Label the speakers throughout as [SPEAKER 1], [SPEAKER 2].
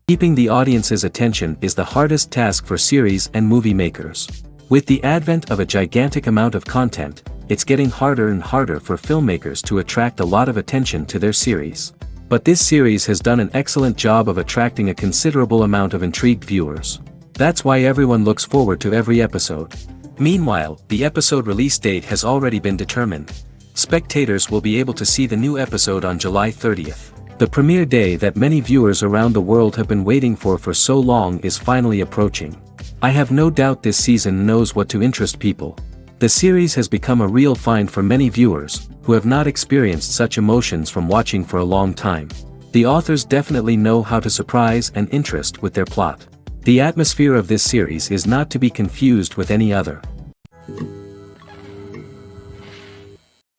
[SPEAKER 1] Keeping the audience's attention is the hardest task for series and movie makers. With the advent of a gigantic amount of content, it's getting harder and harder for filmmakers to attract a lot of attention to their series. But this series has done an excellent job of attracting a considerable amount of intrigued viewers. That's why everyone looks forward to every episode. Meanwhile, the episode release date has already been determined. Spectators will be able to see the new episode on July 30th. The premiere day that many viewers around the world have been waiting for so long is finally approaching. I have no doubt this season knows what to interest people. The series has become a real find for many viewers, who have not experienced such emotions from watching for a long time. The authors definitely know how to surprise and interest with their plot. The atmosphere of this series is not to be confused with any other.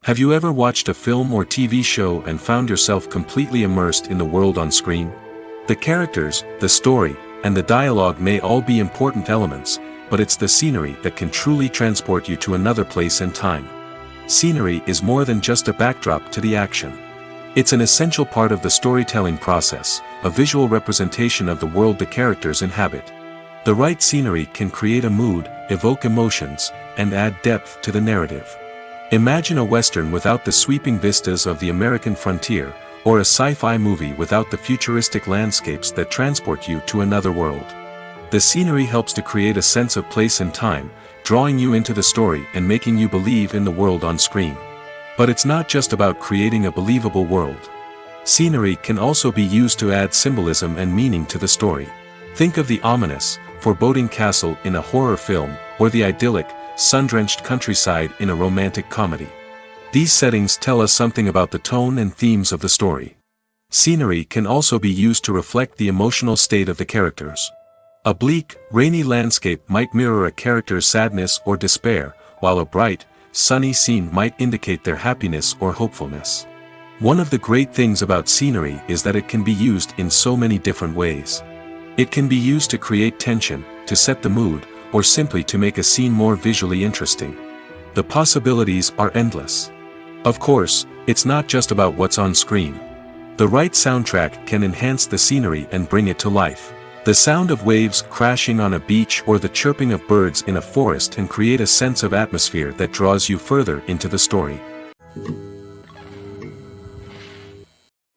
[SPEAKER 1] Have you ever watched a film or TV show and found yourself completely immersed in the world on screen? The characters, the story, and the dialogue may all be important elements, but it's the scenery that can truly transport you to another place and time. Scenery is more than just a backdrop to the action. It's an essential part of the storytelling process, a visual representation of the world the characters inhabit. The right scenery can create a mood, evoke emotions, and add depth to the narrative. Imagine a Western without the sweeping vistas of the American frontier, or a sci-fi movie without the futuristic landscapes that transport you to another world. The scenery helps to create a sense of place and time, drawing you into the story and making you believe in the world on screen. But it's not just about creating a believable world. Scenery can also be used to add symbolism and meaning to the story. Think of the ominous, foreboding castle in a horror film, or the idyllic, sun-drenched countryside in a romantic comedy. These settings tell us something about the tone and themes of the story. Scenery can also be used to reflect the emotional state of the characters. A bleak, rainy landscape might mirror a character's sadness or despair, while a bright, sunny scene might indicate their happiness or hopefulness. One of the great things about scenery is that it can be used in so many different ways. It can be used to create tension, to set the mood, or simply to make a scene more visually interesting. The possibilities are endless. Of course, it's not just about what's on screen. The right soundtrack can enhance the scenery and bring it to life. The sound of waves crashing on a beach or the chirping of birds in a forest can create a sense of atmosphere that draws you further into the story.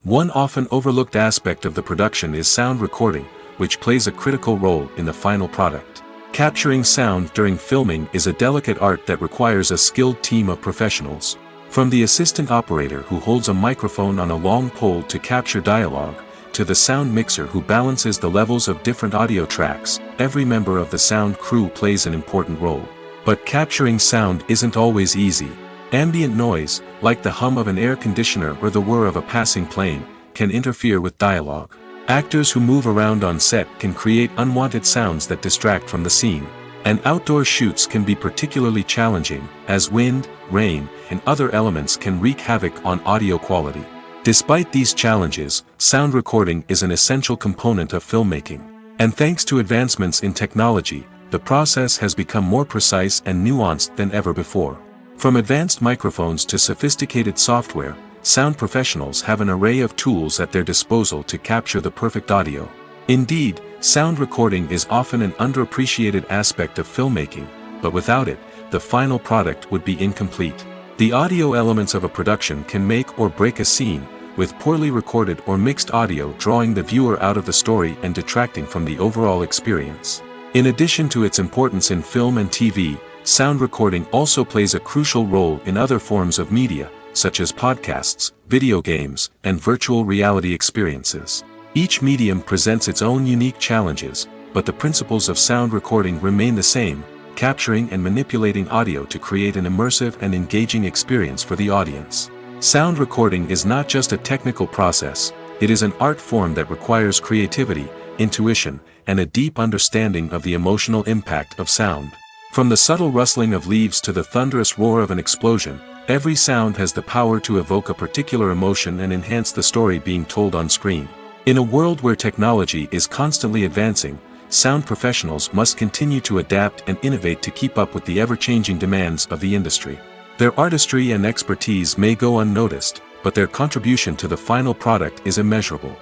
[SPEAKER 1] One often overlooked aspect of the production is sound recording, which plays a critical role in the final product. Capturing sound during filming is a delicate art that requires a skilled team of professionals. From the assistant operator who holds a microphone on a long pole to capture dialogue, to the sound mixer who balances the levels of different audio tracks, every member of the sound crew plays an important role. But capturing sound isn't always easy. Ambient noise, like the hum of an air conditioner or the whir of a passing plane, can interfere with dialogue. Actors who move around on set can create unwanted sounds that distract from the scene. And outdoor shoots can be particularly challenging, as wind, rain, and other elements can wreak havoc on audio quality. Despite these challenges, sound recording is an essential component of filmmaking. And thanks to advancements in technology, the process has become more precise and nuanced than ever before. From advanced microphones to sophisticated software, sound professionals have an array of tools at their disposal to capture the perfect audio. Indeed, sound recording is often an underappreciated aspect of filmmaking, but without it, the final product would be incomplete. The audio elements of a production can make or break a scene, with poorly recorded or mixed audio drawing the viewer out of the story and detracting from the overall experience. In addition to its importance in film and TV, sound recording also plays a crucial role in other forms of media, such as podcasts, video games, and virtual reality experiences. Each medium presents its own unique challenges, but the principles of sound recording remain the same, capturing and manipulating audio to create an immersive and engaging experience for the audience. Sound recording is not just a technical process, it is an art form that requires creativity, intuition, and a deep understanding of the emotional impact of sound. From the subtle rustling of leaves to the thunderous roar of an explosion, every sound has the power to evoke a particular emotion and enhance the story being told on screen. In a world where technology is constantly advancing, sound professionals must continue to adapt and innovate to keep up with the ever-changing demands of the industry. Their artistry and expertise may go unnoticed, but their contribution to the final product is immeasurable.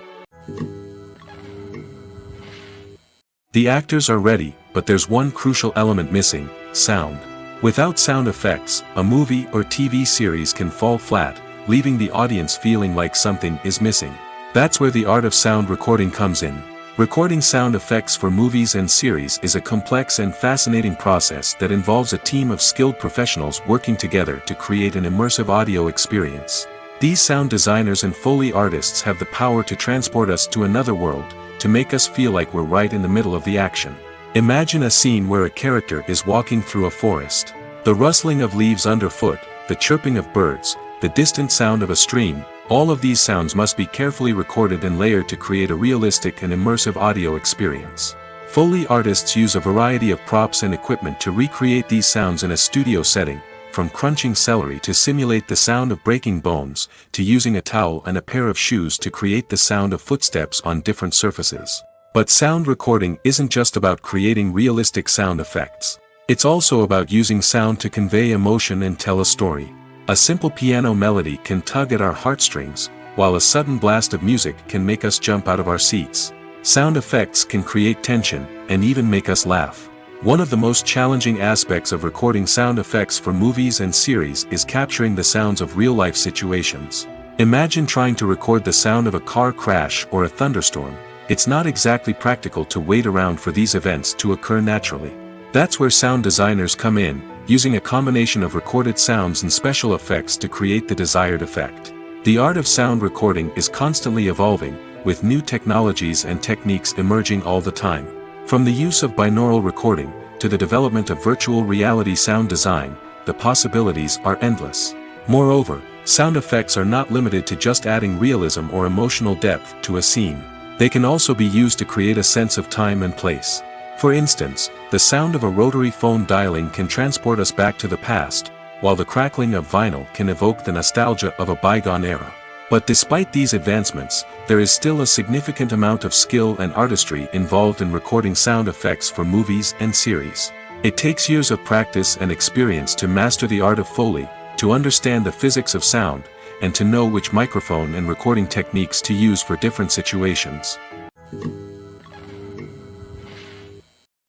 [SPEAKER 1] The actors are ready, but there's one crucial element missing: sound. Without sound effects, a movie or TV series can fall flat, leaving the audience feeling like something is missing. That's where the art of sound recording comes in. Recording sound effects for movies and series is a complex and fascinating process that involves a team of skilled professionals working together to create an immersive audio experience. These sound designers and Foley artists have the power to transport us to another world, to make us feel like we're right in the middle of the action. Imagine a scene where a character is walking through a forest. The rustling of leaves underfoot, the chirping of birds, the distant sound of a stream, all of these sounds must be carefully recorded and layered to create a realistic and immersive audio experience. Foley artists use a variety of props and equipment to recreate these sounds in a studio setting, from crunching celery to simulate the sound of breaking bones, to using a towel and a pair of shoes to create the sound of footsteps on different surfaces. But sound recording isn't just about creating realistic sound effects. It's also about using sound to convey emotion and tell a story. A simple piano melody can tug at our heartstrings, while a sudden blast of music can make us jump out of our seats. Sound effects can create tension, and even make us laugh. One of the most challenging aspects of recording sound effects for movies and series is capturing the sounds of real-life situations. Imagine trying to record the sound of a car crash or a thunderstorm. It's not exactly practical to wait around for these events to occur naturally. That's where sound designers come in, using a combination of recorded sounds and special effects to create the desired effect. The art of sound recording is constantly evolving, with new technologies and techniques emerging all the time. From the use of binaural recording, to the development of virtual reality sound design, the possibilities are endless. Moreover, sound effects are not limited to just adding realism or emotional depth to a scene. They can also be used to create a sense of time and place. For instance, the sound of a rotary phone dialing can transport us back to the past, while the crackling of vinyl can evoke the nostalgia of a bygone era. But despite these advancements, there is still a significant amount of skill and artistry involved in recording sound effects for movies and series. It takes years of practice and experience to master the art of Foley, to understand the physics of sound, and to know which microphone and recording techniques to use for different situations.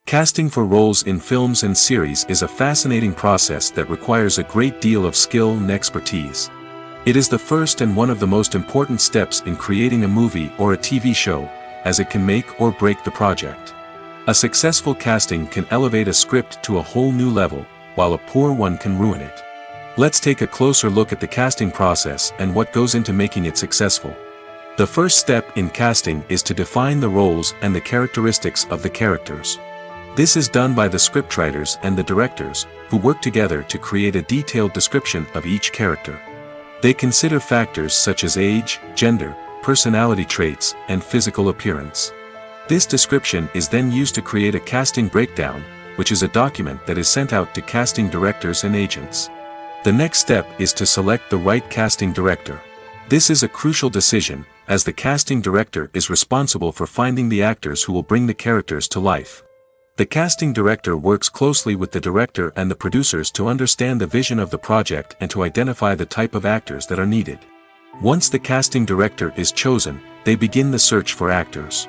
[SPEAKER 1] Casting for roles in films and series is a fascinating process that requires a great deal of skill and expertise. It is the first and one of the most important steps in creating a movie or a TV show, as it can make or break the project. A successful casting can elevate a script to a whole new level, while a poor one can ruin it. Let's take a closer look at the casting process and what goes into making it successful. The first step in casting is to define the roles and the characteristics of the characters. This is done by the scriptwriters and the directors, who work together to create a detailed description of each character. They consider factors such as age, gender, personality traits, and physical appearance. This description is then used to create a casting breakdown, which is a document that is sent out to casting directors and agents. The next step is to select the right casting director. This is a crucial decision, as the casting director is responsible for finding the actors who will bring the characters to life. The casting director works closely with the director and the producers to understand the vision of the project and to identify the type of actors that are needed. Once the casting director is chosen, they begin the search for actors.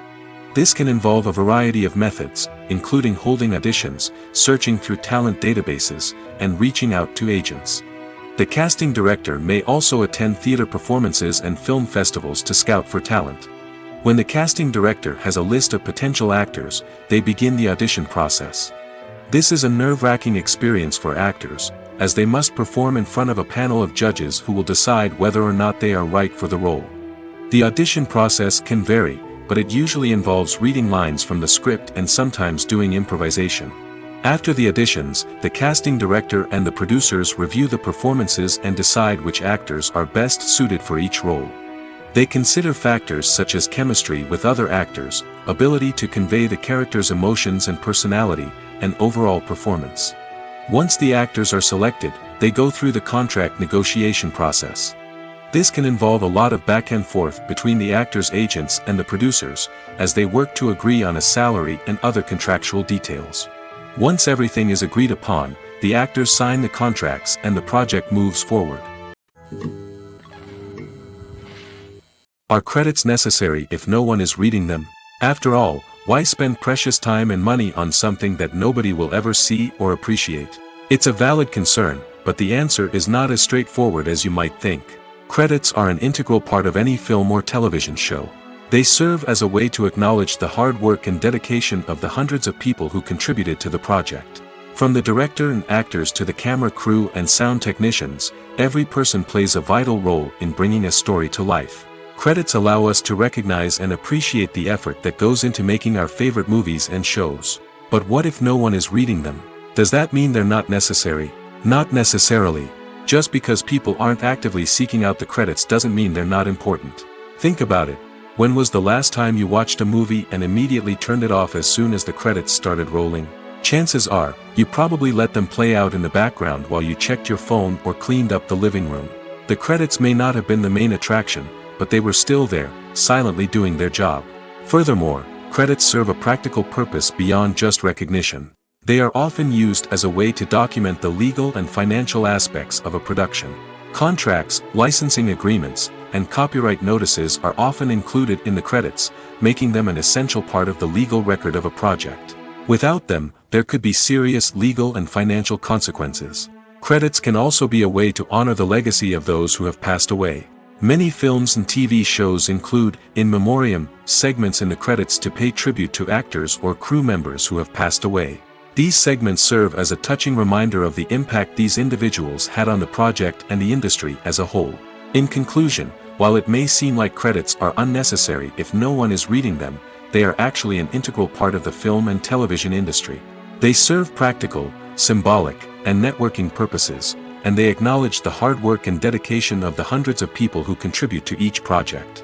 [SPEAKER 1] This can involve a variety of methods, including holding auditions, searching through talent databases, and reaching out to agents. The casting director may also attend theater performances and film festivals to scout for talent. When the casting director has a list of potential actors, they begin the audition process. This is a nerve-wracking experience for actors, as they must perform in front of a panel of judges who will decide whether or not they are right for the role. The audition process can vary, but it usually involves reading lines from the script and sometimes doing improvisation. After the auditions, the casting director and the producers review the performances and decide which actors are best suited for each role. They consider factors such as chemistry with other actors, ability to convey the character's emotions and personality, and overall performance. Once the actors are selected, they go through the contract negotiation process. This can involve a lot of back and forth between the actors' agents and the producers, as they work to agree on a salary and other contractual details. Once everything is agreed upon, the actors sign the contracts and the project moves forward. Are credits necessary if no one is reading them? After all, Why spend precious time and money on something that nobody will ever see or appreciate? It's a valid concern, but the answer is not as straightforward as you might think. Credits are an integral part of any film or television show. They serve as a way to acknowledge the hard work and dedication of the hundreds of people who contributed to the project. From the director and actors to the camera crew and sound technicians, every person plays a vital role in bringing a story to life. Credits allow us to recognize and appreciate the effort that goes into making our favorite movies and shows. But what if no one is reading them? Does that mean they're not necessary? Not necessarily. Just because people aren't actively seeking out the credits doesn't mean they're not important. Think about it. When was the last time you watched a movie and immediately turned it off as soon as the credits started rolling? Chances are, you probably let them play out in the background while you checked your phone or cleaned up the living room. The credits may not have been the main attraction, but they were still there, silently doing their job. Furthermore, credits serve a practical purpose beyond just recognition. They are often used as a way to document the legal and financial aspects of a production. Contracts, licensing agreements, and copyright notices are often included in the credits, making them an essential part of the legal record of a project. Without them, there could be serious legal and financial consequences. Credits can also be a way to honor the legacy of those who have passed away. Many films and TV shows include, in memoriam, segments in the credits to pay tribute to actors or crew members who have passed away. These segments serve as a touching reminder of the impact these individuals had on the project and the industry as a whole. In conclusion, while it may seem like credits are unnecessary if no one is reading them, they are actually an integral part of the film and television industry. They serve practical, symbolic, and networking purposes, and they acknowledge the hard work and dedication of the hundreds of people who contribute to each project.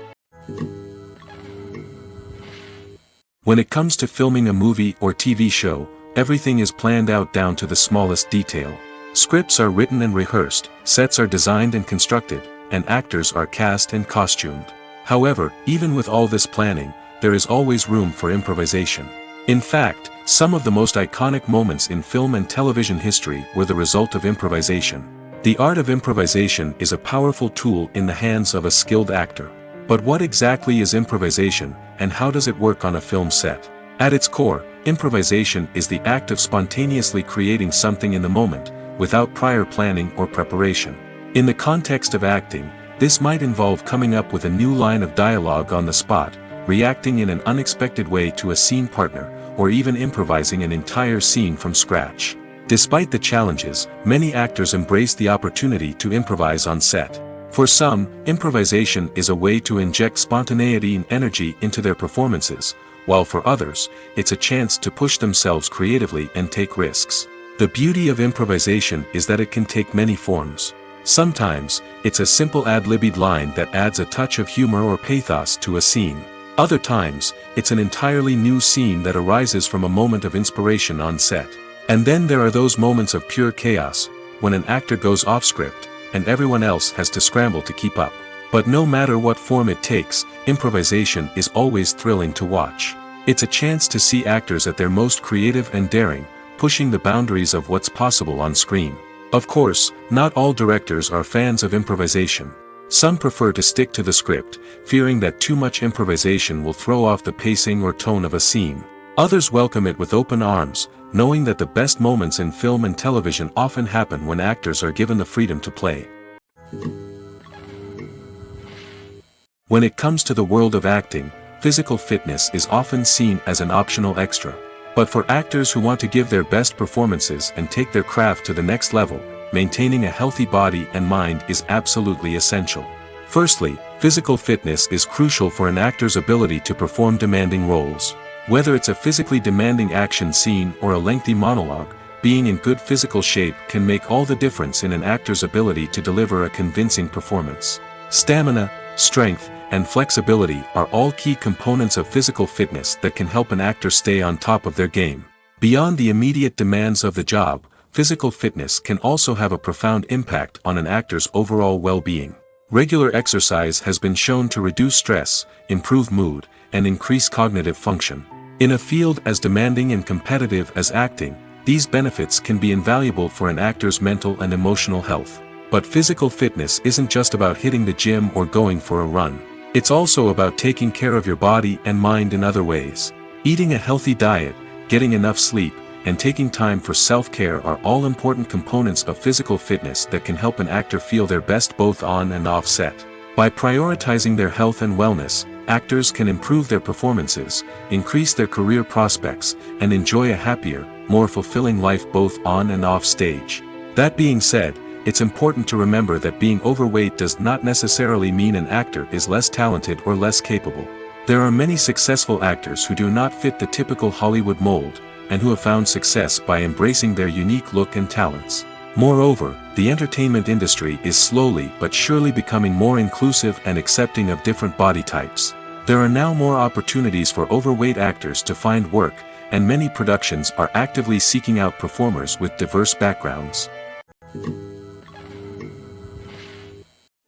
[SPEAKER 1] When it comes to filming a movie or TV show, everything is planned out down to the smallest detail. Scripts are written and rehearsed, sets are designed and constructed, and actors are cast and costumed. However, even with all this planning, there is always room for improvisation. In fact, some of the most iconic moments in film and television history were the result of improvisation. The art of improvisation is a powerful tool in the hands of a skilled actor. But what exactly is improvisation, and how does it work on a film set? At its core, improvisation is the act of spontaneously creating something in the moment, without prior planning or preparation. In the context of acting, this might involve coming up with a new line of dialogue on the spot, reacting in an unexpected way to a scene partner, or even improvising an entire scene from scratch. Despite the challenges, many actors embrace the opportunity to improvise on set. For some, improvisation is a way to inject spontaneity and energy into their performances, while for others, it's a chance to push themselves creatively and take risks. The beauty of improvisation is that it can take many forms. Sometimes, it's a simple ad-libbed line that adds a touch of humor or pathos to a scene. Other times, it's an entirely new scene that arises from a moment of inspiration on set. And then there are those moments of pure chaos, when an actor goes off script, and everyone else has to scramble to keep up. But no matter what form it takes, improvisation is always thrilling to watch. It's a chance to see actors at their most creative and daring, pushing the boundaries of what's possible on screen. Of course, not all directors are fans of improvisation. Some prefer to stick to the script, fearing that too much improvisation will throw off the pacing or tone of a scene. Others welcome it with open arms, knowing that the best moments in film and television often happen when actors are given the freedom to play. When it comes to the world of acting, physical fitness is often seen as an optional extra. But for actors who want to give their best performances and take their craft to the next level, maintaining a healthy body and mind is absolutely essential. Firstly, physical fitness is crucial for an actor's ability to perform demanding roles. Whether it's a physically demanding action scene or a lengthy monologue, being in good physical shape can make all the difference in an actor's ability to deliver a convincing performance. Stamina, strength, and flexibility are all key components of physical fitness that can help an actor stay on top of their game. Beyond the immediate demands of the job, physical fitness can also have a profound impact on an actor's overall well-being. Regular exercise has been shown to reduce stress, improve mood, and increase cognitive function. In a field as demanding and competitive as acting, these benefits can be invaluable for an actor's mental and emotional health. But physical fitness isn't just about hitting the gym or going for a run. It's also about taking care of your body and mind in other ways. Eating a healthy diet, getting enough sleep, and taking time for self-care are all important components of physical fitness that can help an actor feel their best both on and off set. By prioritizing their health and wellness, actors can improve their performances, increase their career prospects, and enjoy a happier, more fulfilling life both on and off stage. That being said, it's important to remember that being overweight does not necessarily mean an actor is less talented or less capable. There are many successful actors who do not fit the typical Hollywood mold, and who have found success by embracing their unique look and talents. Moreover, the entertainment industry is slowly but surely becoming more inclusive and accepting of different body types. There are now more opportunities for overweight actors to find work, and many productions are actively seeking out performers with diverse backgrounds.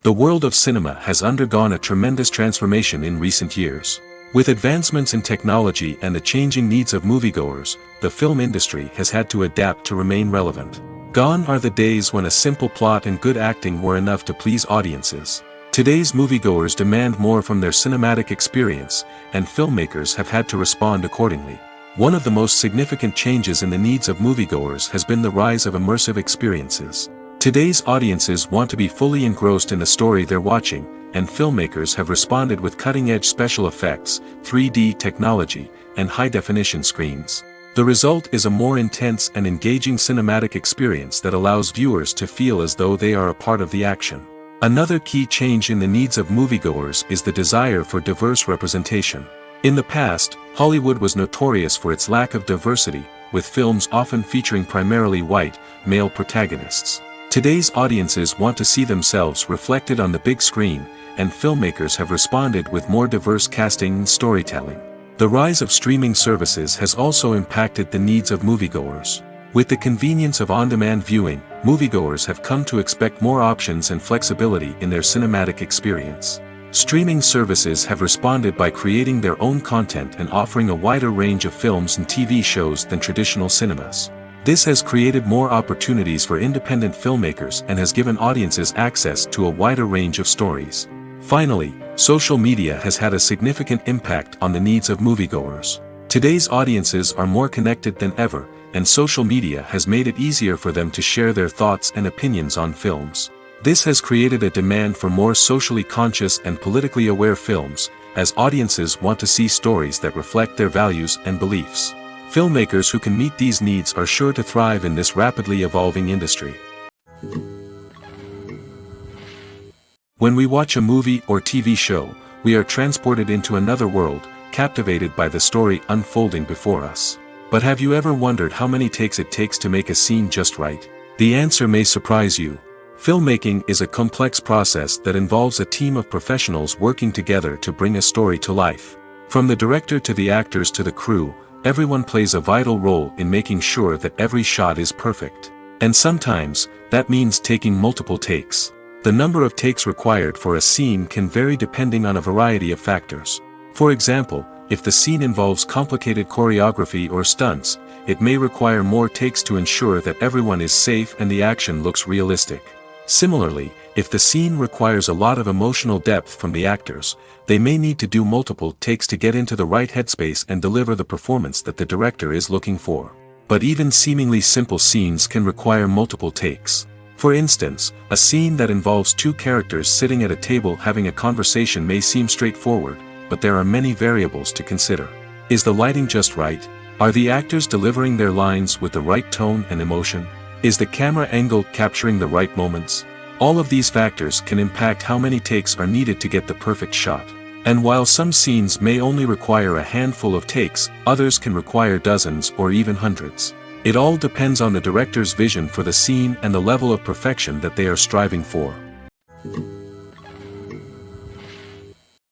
[SPEAKER 1] The world of cinema has undergone a tremendous transformation in recent years. With advancements in technology and the changing needs of moviegoers, the film industry has had to adapt to remain relevant. Gone are the days when a simple plot and good acting were enough to please audiences. Today's moviegoers demand more from their cinematic experience, and filmmakers have had to respond accordingly. One of the most significant changes in the needs of moviegoers has been the rise of immersive experiences. Today's audiences want to be fully engrossed in the story they're watching, and filmmakers have responded with cutting-edge special effects, 3D technology, and high-definition screens. The result is a more intense and engaging cinematic experience that allows viewers to feel as though they are a part of the action. Another key change in the needs of moviegoers is the desire for diverse representation. In the past, Hollywood was notorious for its lack of diversity, with films often featuring primarily white, male protagonists. Today's audiences want to see themselves reflected on the big screen, and filmmakers have responded with more diverse casting and storytelling. The rise of streaming services has also impacted the needs of moviegoers. With the convenience of on-demand viewing, moviegoers have come to expect more options and flexibility in their cinematic experience. Streaming services have responded by creating their own content and offering a wider range of films and TV shows than traditional cinemas. This has created more opportunities for independent filmmakers and has given audiences access to a wider range of stories. Finally, social media has had a significant impact on the needs of moviegoers. Today's audiences are more connected than ever, and social media has made it easier for them to share their thoughts and opinions on films. This has created a demand for more socially conscious and politically aware films, as audiences want to see stories that reflect their values and beliefs. Filmmakers who can meet these needs are sure to thrive in this rapidly evolving industry. When we watch a movie or TV show, we are transported into another world, captivated by the story unfolding before us. But have you ever wondered how many takes it takes to make a scene just right? The answer may surprise you. Filmmaking is a complex process that involves a team of professionals working together to bring a story to life. From the director to the actors to the crew, everyone plays a vital role in making sure that every shot is perfect. And sometimes, that means taking multiple takes. The number of takes required for a scene can vary depending on a variety of factors. For example, if the scene involves complicated choreography or stunts, it may require more takes to ensure that everyone is safe and the action looks realistic. Similarly, if the scene requires a lot of emotional depth from the actors, they may need to do multiple takes to get into the right headspace and deliver the performance that the director is looking for. But even seemingly simple scenes can require multiple takes. For instance, a scene that involves two characters sitting at a table having a conversation may seem straightforward, but there are many variables to consider. Is the lighting just right? Are the actors delivering their lines with the right tone and emotion? Is the camera angle capturing the right moments? All of these factors can impact how many takes are needed to get the perfect shot. And while some scenes may only require a handful of takes, others can require dozens or even hundreds. It all depends on the director's vision for the scene and the level of perfection that they are striving for.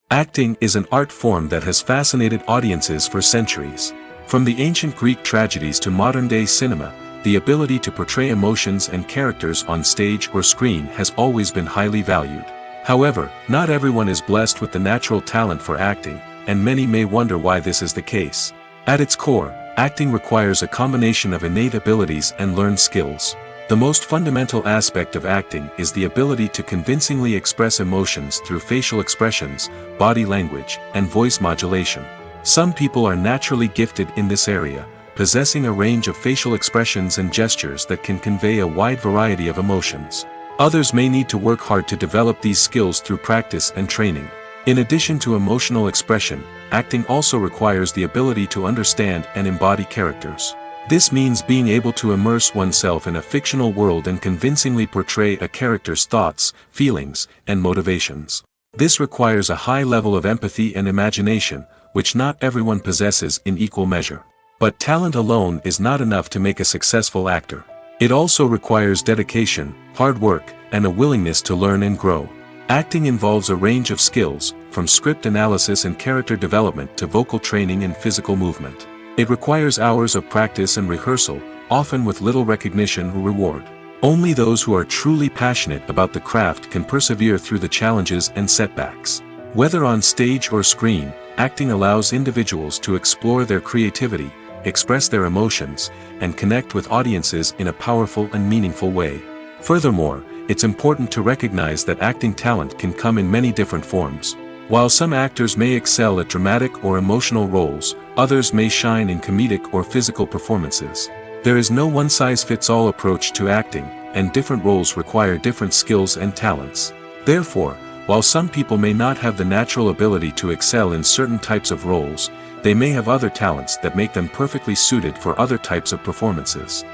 [SPEAKER 1] Acting is an art form that has fascinated audiences for centuries. From the ancient Greek tragedies to modern-day cinema, the ability to portray emotions and characters on stage or screen has always been highly valued. However, not everyone is blessed with the natural talent for acting, and many may wonder why this is the case. At its core, acting requires a combination of innate abilities and learned skills. The most fundamental aspect of acting is the ability to convincingly express emotions through facial expressions, body language, and voice modulation. Some people are naturally gifted in this area, possessing a range of facial expressions and gestures that can convey a wide variety of emotions. Others may need to work hard to develop these skills through practice and training. In addition to emotional expression, acting also requires the ability to understand and embody characters. This means being able to immerse oneself in a fictional world and convincingly portray a character's thoughts, feelings, and motivations. This requires a high level of empathy and imagination, which not everyone possesses in equal measure. But talent alone is not enough to make a successful actor. It also requires dedication, hard work, and a willingness to learn and grow. Acting involves a range of skills, from script analysis and character development to vocal training and physical movement. It requires hours of practice and rehearsal, often with little recognition or reward. Only those who are truly passionate about the craft can persevere through the challenges and setbacks. Whether on stage or screen, acting allows individuals to explore their creativity, express their emotions, and connect with audiences in a powerful and meaningful way. Furthermore, it's important to recognize that acting talent can come in many different forms. While some actors may excel at dramatic or emotional roles, others may shine in comedic or physical performances. There is no one-size-fits-all approach to acting, and different roles require different skills and talents. Therefore, while some people may not have the natural ability to excel in certain types of roles, they may have other talents that make them perfectly suited for other types of performances.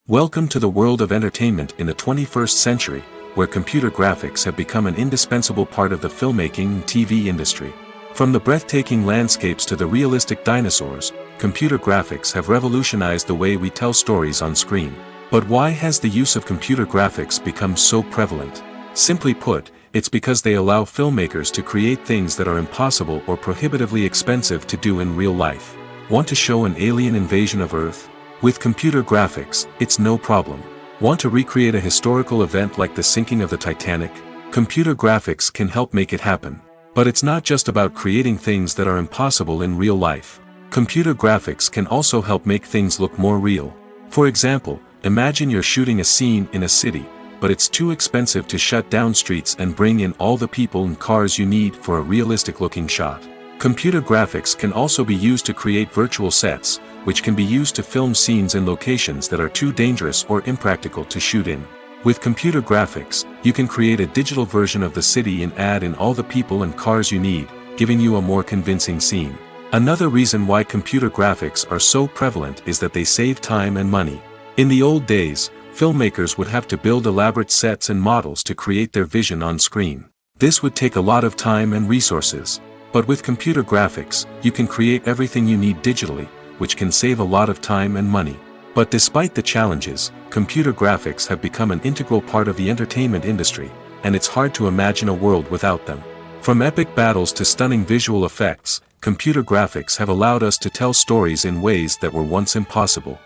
[SPEAKER 1] Welcome to the world of entertainment in the 21st century, where computer graphics have become an indispensable part of the filmmaking and TV industry. From the breathtaking landscapes to the realistic dinosaurs, computer graphics have revolutionized the way we tell stories on screen. But why has the use of computer graphics become so prevalent? Simply put, it's because they allow filmmakers to create things that are impossible or prohibitively expensive to do in real life. Want to show an alien invasion of Earth? With computer graphics, it's no problem. Want to recreate a historical event like the sinking of the Titanic? Computer graphics can help make it happen. But it's not just about creating things that are impossible in real life. Computer graphics can also help make things look more real. For example, imagine you're shooting a scene in a city, but it's too expensive to shut down streets and bring in all the people and cars you need for a realistic-looking shot. Computer graphics can also be used to create virtual sets, which can be used to film scenes in locations that are too dangerous or impractical to shoot in. With computer graphics, you can create a digital version of the city and add in all the people and cars you need, giving you a more convincing scene. Another reason why computer graphics are so prevalent is that they save time and money. In the old days, filmmakers would have to build elaborate sets and models to create their vision on screen. This would take a lot of time and resources. But with computer graphics, you can create everything you need digitally, which can save a lot of time and money. But despite the challenges, computer graphics have become an integral part of the entertainment industry, and it's hard to imagine a world without them. From epic battles to stunning visual effects, computer graphics have allowed us to tell stories in ways that were once impossible.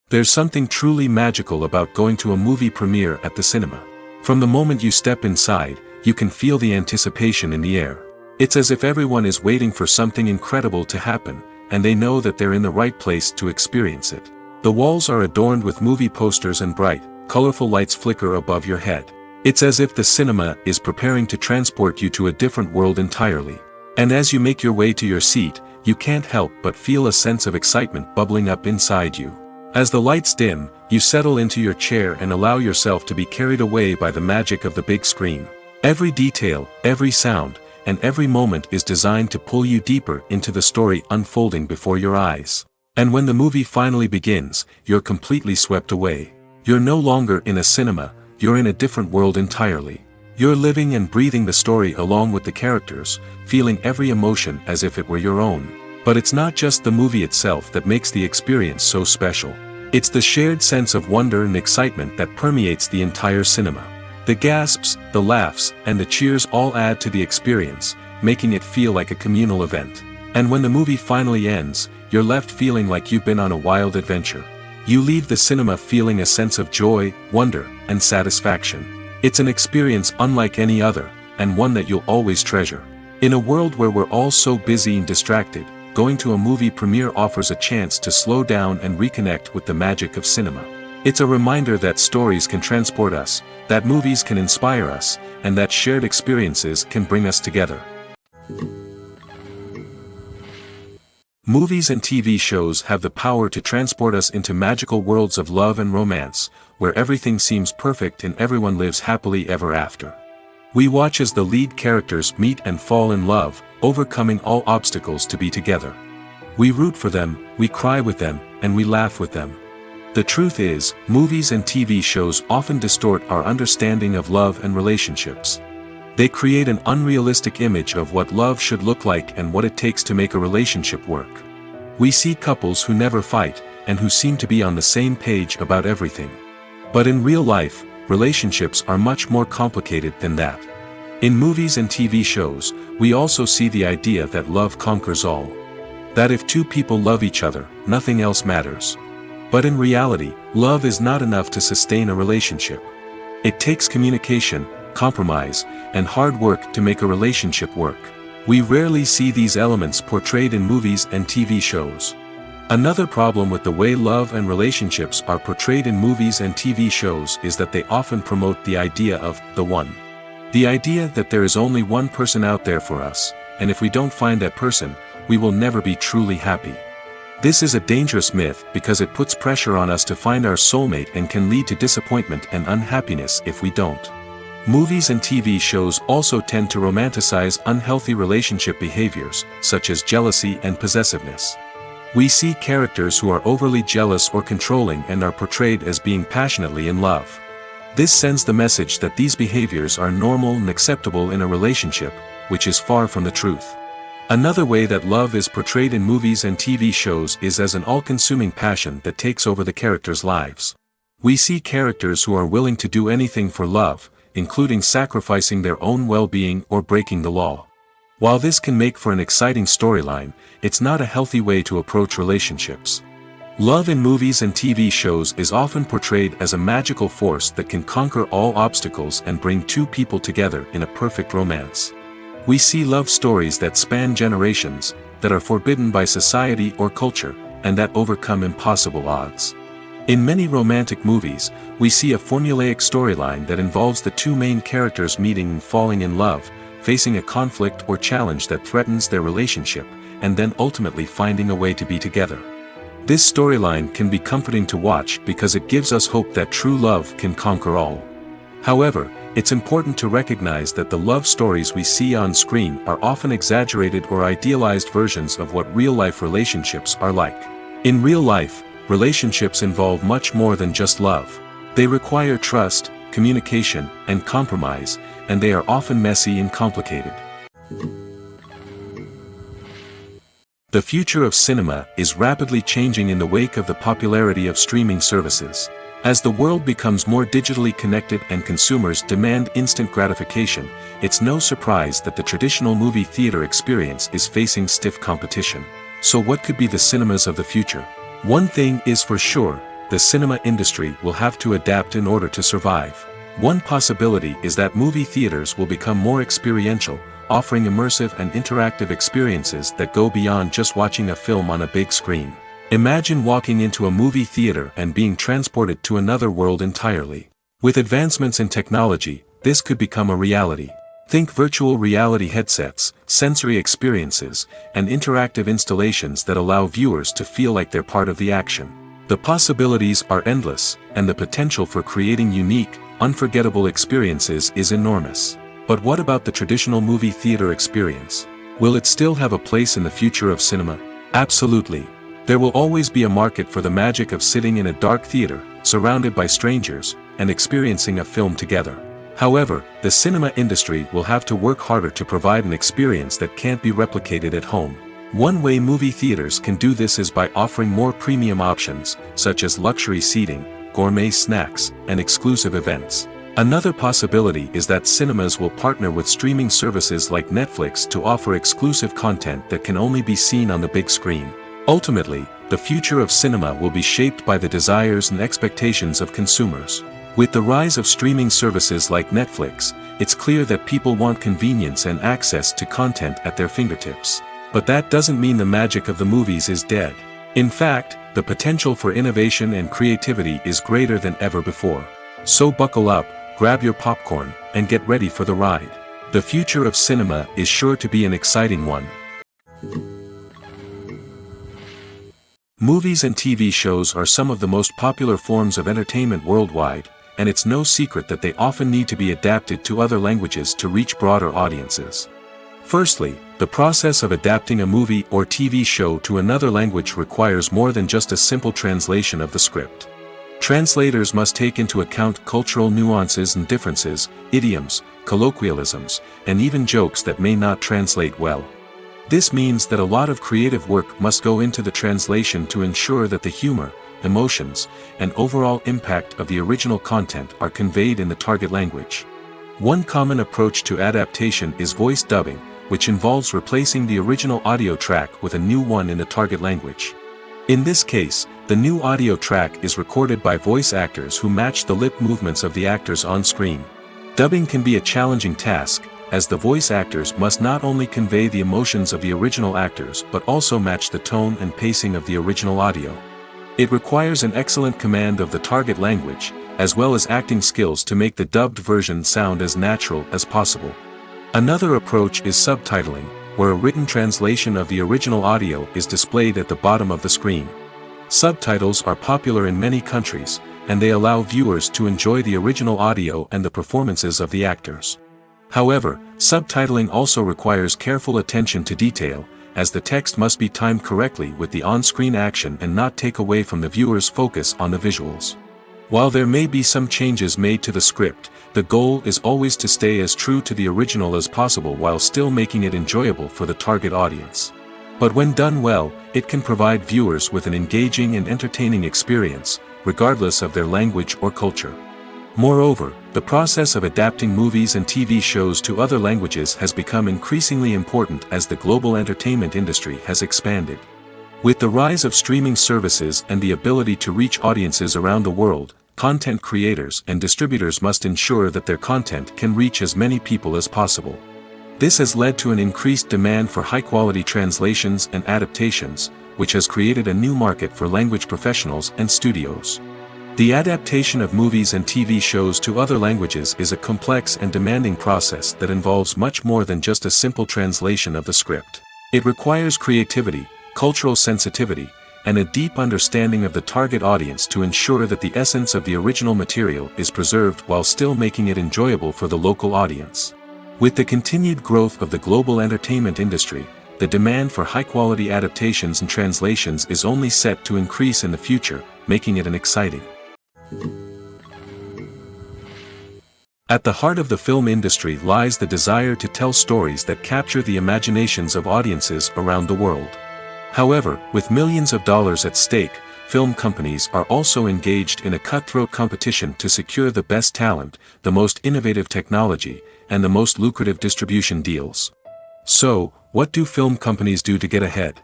[SPEAKER 1] There's something truly magical about going to a movie premiere at the cinema. From the moment you step inside, you can feel the anticipation in the air. It's as if everyone is waiting for something incredible to happen, and they know that they're in the right place to experience it. The walls are adorned with movie posters and bright, colorful lights flicker above your head. It's as if the cinema is preparing to transport you to a different world entirely. And as you make your way to your seat, you can't help but feel a sense of excitement bubbling up inside you. As the lights dim, you settle into your chair and allow yourself to be carried away by the magic of the big screen. Every detail, every sound, and every moment is designed to pull you deeper into the story unfolding before your eyes. And when the movie finally begins, you're completely swept away. You're no longer in a cinema, you're in a different world entirely. You're living and breathing the story along with the characters, feeling every emotion as if it were your own. But it's not just the movie itself that makes the experience so special. It's the shared sense of wonder and excitement that permeates the entire cinema. The gasps, the laughs, and the cheers all add to the experience, making it feel like a communal event. And when the movie finally ends, you're left feeling like you've been on a wild adventure. You leave the cinema feeling a sense of joy, wonder, and satisfaction. It's an experience unlike any other, and one that you'll always treasure. In a world where we're all so busy and distracted, going to a movie premiere offers a chance to slow down and reconnect with the magic of cinema. It's a reminder that stories can transport us, that movies can inspire us, and that shared experiences can bring us together. Movies and TV shows have the power to transport us into magical worlds of love and romance, where everything seems perfect and everyone lives happily ever after. We watch as the lead characters meet and fall in love, overcoming all obstacles to be together. We root for them, we cry with them, and we laugh with them. The truth is, movies and TV shows often distort our understanding of love and relationships. They create an unrealistic image of what love should look like and what it takes to make a relationship work. We see couples who never fight, and who seem to be on the same page about everything. But in real life, relationships are much more complicated than that. In movies and TV shows, we also see the idea that love conquers all. That if two people love each other, nothing else matters. But in reality, love is not enough to sustain a relationship. It takes communication, compromise, and hard work to make a relationship work. We rarely see these elements portrayed in movies and TV shows. Another problem with the way love and relationships are portrayed in movies and TV shows is that they often promote the idea of the one. The idea that there is only one person out there for us, and if we don't find that person, we will never be truly happy. This is a dangerous myth because it puts pressure on us to find our soulmate and can lead to disappointment and unhappiness if we don't. Movies and TV shows also tend to romanticize unhealthy relationship behaviors, such as jealousy and possessiveness. We see characters who are overly jealous or controlling and are portrayed as being passionately in love. This sends the message that these behaviors are normal and acceptable in a relationship, which is far from the truth. Another way that love is portrayed in movies and TV shows is as an all-consuming passion that takes over the characters' lives. We see characters who are willing to do anything for love, including sacrificing their own well-being or breaking the law. While this can make for an exciting storyline, it's not a healthy way to approach relationships. Love in movies and TV shows is often portrayed as a magical force that can conquer all obstacles and bring two people together in a perfect romance. We see love stories that span generations, that are forbidden by society or culture, and that overcome impossible odds. In many romantic movies, we see a formulaic storyline that involves the two main characters meeting and falling in love, facing a conflict or challenge that threatens their relationship, and then ultimately finding a way to be together. This storyline can be comforting to watch because it gives us hope that true love can conquer all. However, it's important to recognize that the love stories we see on screen are often exaggerated or idealized versions of what real-life relationships are like. In real life, relationships involve much more than just love. They require trust, communication, and compromise, and they are often messy and complicated. The future of cinema is rapidly changing in the wake of the popularity of streaming services. As the world becomes more digitally connected and consumers demand instant gratification, it's no surprise that the traditional movie theater experience is facing stiff competition. So what could be the cinemas of the future? One thing is for sure, the cinema industry will have to adapt in order to survive. One possibility is that movie theaters will become more experiential, offering immersive and interactive experiences that go beyond just watching a film on a big screen. Imagine walking into a movie theater and being transported to another world entirely. With advancements in technology, this could become a reality. Think virtual reality headsets, sensory experiences, and interactive installations that allow viewers to feel like they're part of the action. The possibilities are endless, and the potential for creating unique, unforgettable experiences is enormous. But what about the traditional movie theater experience? Will it still have a place in the future of cinema? Absolutely. There will always be a market for the magic of sitting in a dark theater, surrounded by strangers, and experiencing a film together. However, the cinema industry will have to work harder to provide an experience that can't be replicated at home. One way movie theaters can do this is by offering more premium options, such as luxury seating, gourmet snacks, and exclusive events. Another possibility is that cinemas will partner with streaming services like Netflix to offer exclusive content that can only be seen on the big screen. Ultimately, the future of cinema will be shaped by the desires and expectations of consumers. With the rise of streaming services like Netflix, it's clear that people want convenience and access to content at their fingertips. But that doesn't mean the magic of the movies is dead. In fact, The potential for innovation and creativity is greater than ever before. So buckle up, grab your popcorn, and get ready for the ride. The future of cinema is sure to be an exciting one. Movies and TV shows are some of the most popular forms of entertainment worldwide, and it's no secret that they often need to be adapted to other languages to reach broader audiences. Firstly, the process of adapting a movie or TV show to another language requires more than just a simple translation of the script. Translators must take into account cultural nuances and differences, idioms, colloquialisms, and even jokes that may not translate well. This means that a lot of creative work must go into the translation to ensure that the humor, emotions, and overall impact of the original content are conveyed in the target language. One common approach to adaptation is voice dubbing, which involves replacing the original audio track with a new one in the target language. In this case, the new audio track is recorded by voice actors who match the lip movements of the actors on screen. Dubbing can be a challenging task, as the voice actors must not only convey the emotions of the original actors but also match the tone and pacing of the original audio. It requires an excellent command of the target language, as well as acting skills to make the dubbed version sound as natural as possible. Another approach is subtitling, where a written translation of the original audio is displayed at the bottom of the screen. Subtitles are popular in many countries, and they allow viewers to enjoy the original audio and the performances of the actors. However, subtitling also requires careful attention to detail, as the text must be timed correctly with the on-screen action and not take away from the viewer's focus on the visuals. While there may be some changes made to the script, the goal is always to stay as true to the original as possible while still making it enjoyable for the target audience. But when done well, it can provide viewers with an engaging and entertaining experience, regardless of their language or culture. Moreover, the process of adapting movies and TV shows to other languages has become increasingly important as the global entertainment industry has expanded. With the rise of streaming services and the ability to reach audiences around the world, content creators and distributors must ensure that their content can reach as many people as possible. This has led to an increased demand for high-quality translations and adaptations, which has created a new market for language professionals and studios. The adaptation of movies and TV shows to other languages is a complex and demanding process that involves much more than just a simple translation of the script. It requires creativity, cultural sensitivity, and a deep understanding of the target audience to ensure that the essence of the original material is preserved while still making it enjoyable for the local audience. With the continued growth of the global entertainment industry, the demand for high-quality adaptations and translations is only set to increase in the future, making it an exciting. At the heart of the film industry lies the desire to tell stories that capture the imaginations of audiences around the world. However, with millions of dollars at stake, film companies are also engaged in a cutthroat competition to secure the best talent, the most innovative technology, and the most lucrative distribution deals. So, what do film companies do to get ahead?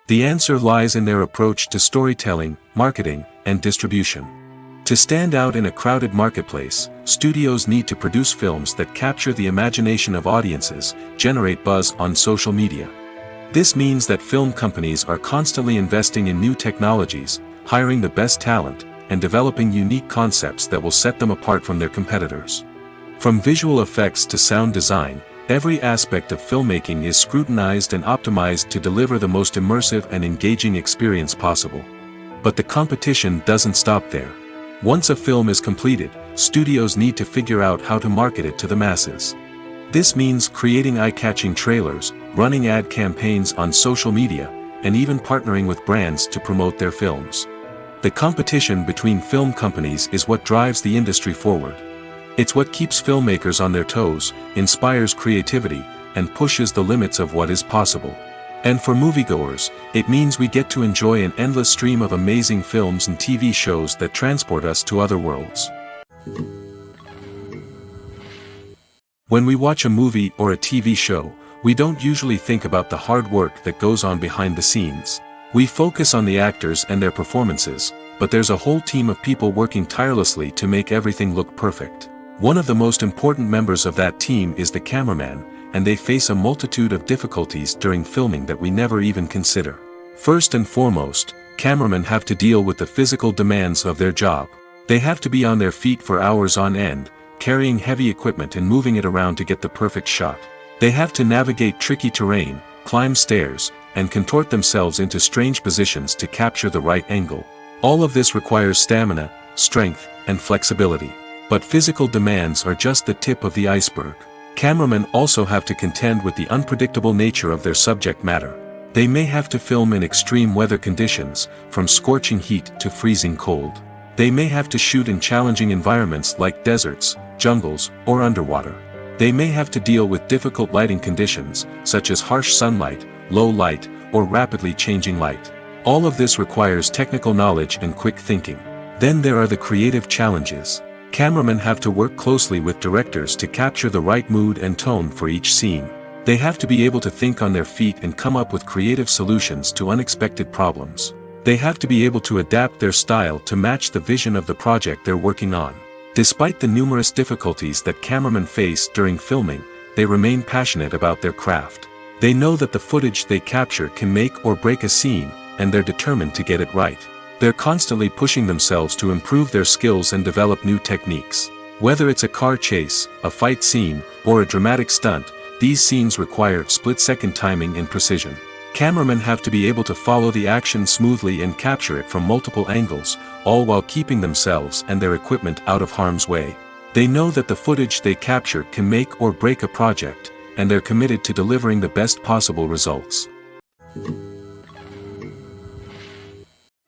[SPEAKER 1] The answer lies in their approach to storytelling, marketing, and distribution. To stand out in a crowded marketplace, studios need to produce films that capture the imagination of audiences, generate buzz on social media. This means that film companies are constantly investing in new technologies, hiring the best talent, and developing unique concepts that will set them apart from their competitors. From visual effects to sound design, every aspect of filmmaking is scrutinized and optimized to deliver the most immersive and engaging experience possible. But the competition doesn't stop there. Once a film is completed, studios need to figure out how to market it to the masses. This means creating eye-catching trailers, running ad campaigns on social media, and even partnering with brands to promote their films. The competition between film companies is what drives the industry forward. It's what keeps filmmakers on their toes, inspires creativity, and pushes the limits of what is possible. And for moviegoers, it means we get to enjoy an endless stream of amazing films and TV shows that transport us to other worlds. When we watch a movie or a TV show, we don't usually think about the hard work that goes on behind the scenes. We focus on the actors and their performances, but there's a whole team of people working tirelessly to make everything look perfect. One of the most important members of that team is the cameraman, and they face a multitude of difficulties during filming that we never even consider. First and foremost, cameramen have to deal with the physical demands of their job. They have to be on their feet for hours on end, carrying heavy equipment and moving it around to get the perfect shot. They have to navigate tricky terrain, climb stairs, and contort themselves into strange positions to capture the right angle. All of this requires stamina, strength, and flexibility. But physical demands are just the tip of the iceberg. Cameramen also have to contend with the unpredictable nature of their subject matter. They may have to film in extreme weather conditions, from scorching heat to freezing cold. They may have to shoot in challenging environments like deserts, jungles, or underwater. They may have to deal with difficult lighting conditions, such as harsh sunlight, low light, or rapidly changing light. All of this requires technical knowledge and quick thinking. Then there are the creative challenges. Cameramen have to work closely with directors to capture the right mood and tone for each scene. They have to be able to think on their feet and come up with creative solutions to unexpected problems. They have to be able to adapt their style to match the vision of the project they're working on. Despite the numerous difficulties that cameramen face during filming, they remain passionate about their craft. They know that the footage they capture can make or break a scene, and they're determined to get it right. They're constantly pushing themselves to improve their skills and develop new techniques. Whether it's a car chase, a fight scene, or a dramatic stunt, these scenes require split-second timing and precision. Cameramen have to be able to follow the action smoothly and capture it from multiple angles, all while keeping themselves and their equipment out of harm's way. They know that the footage they capture can make or break a project, and they're committed to delivering the best possible results.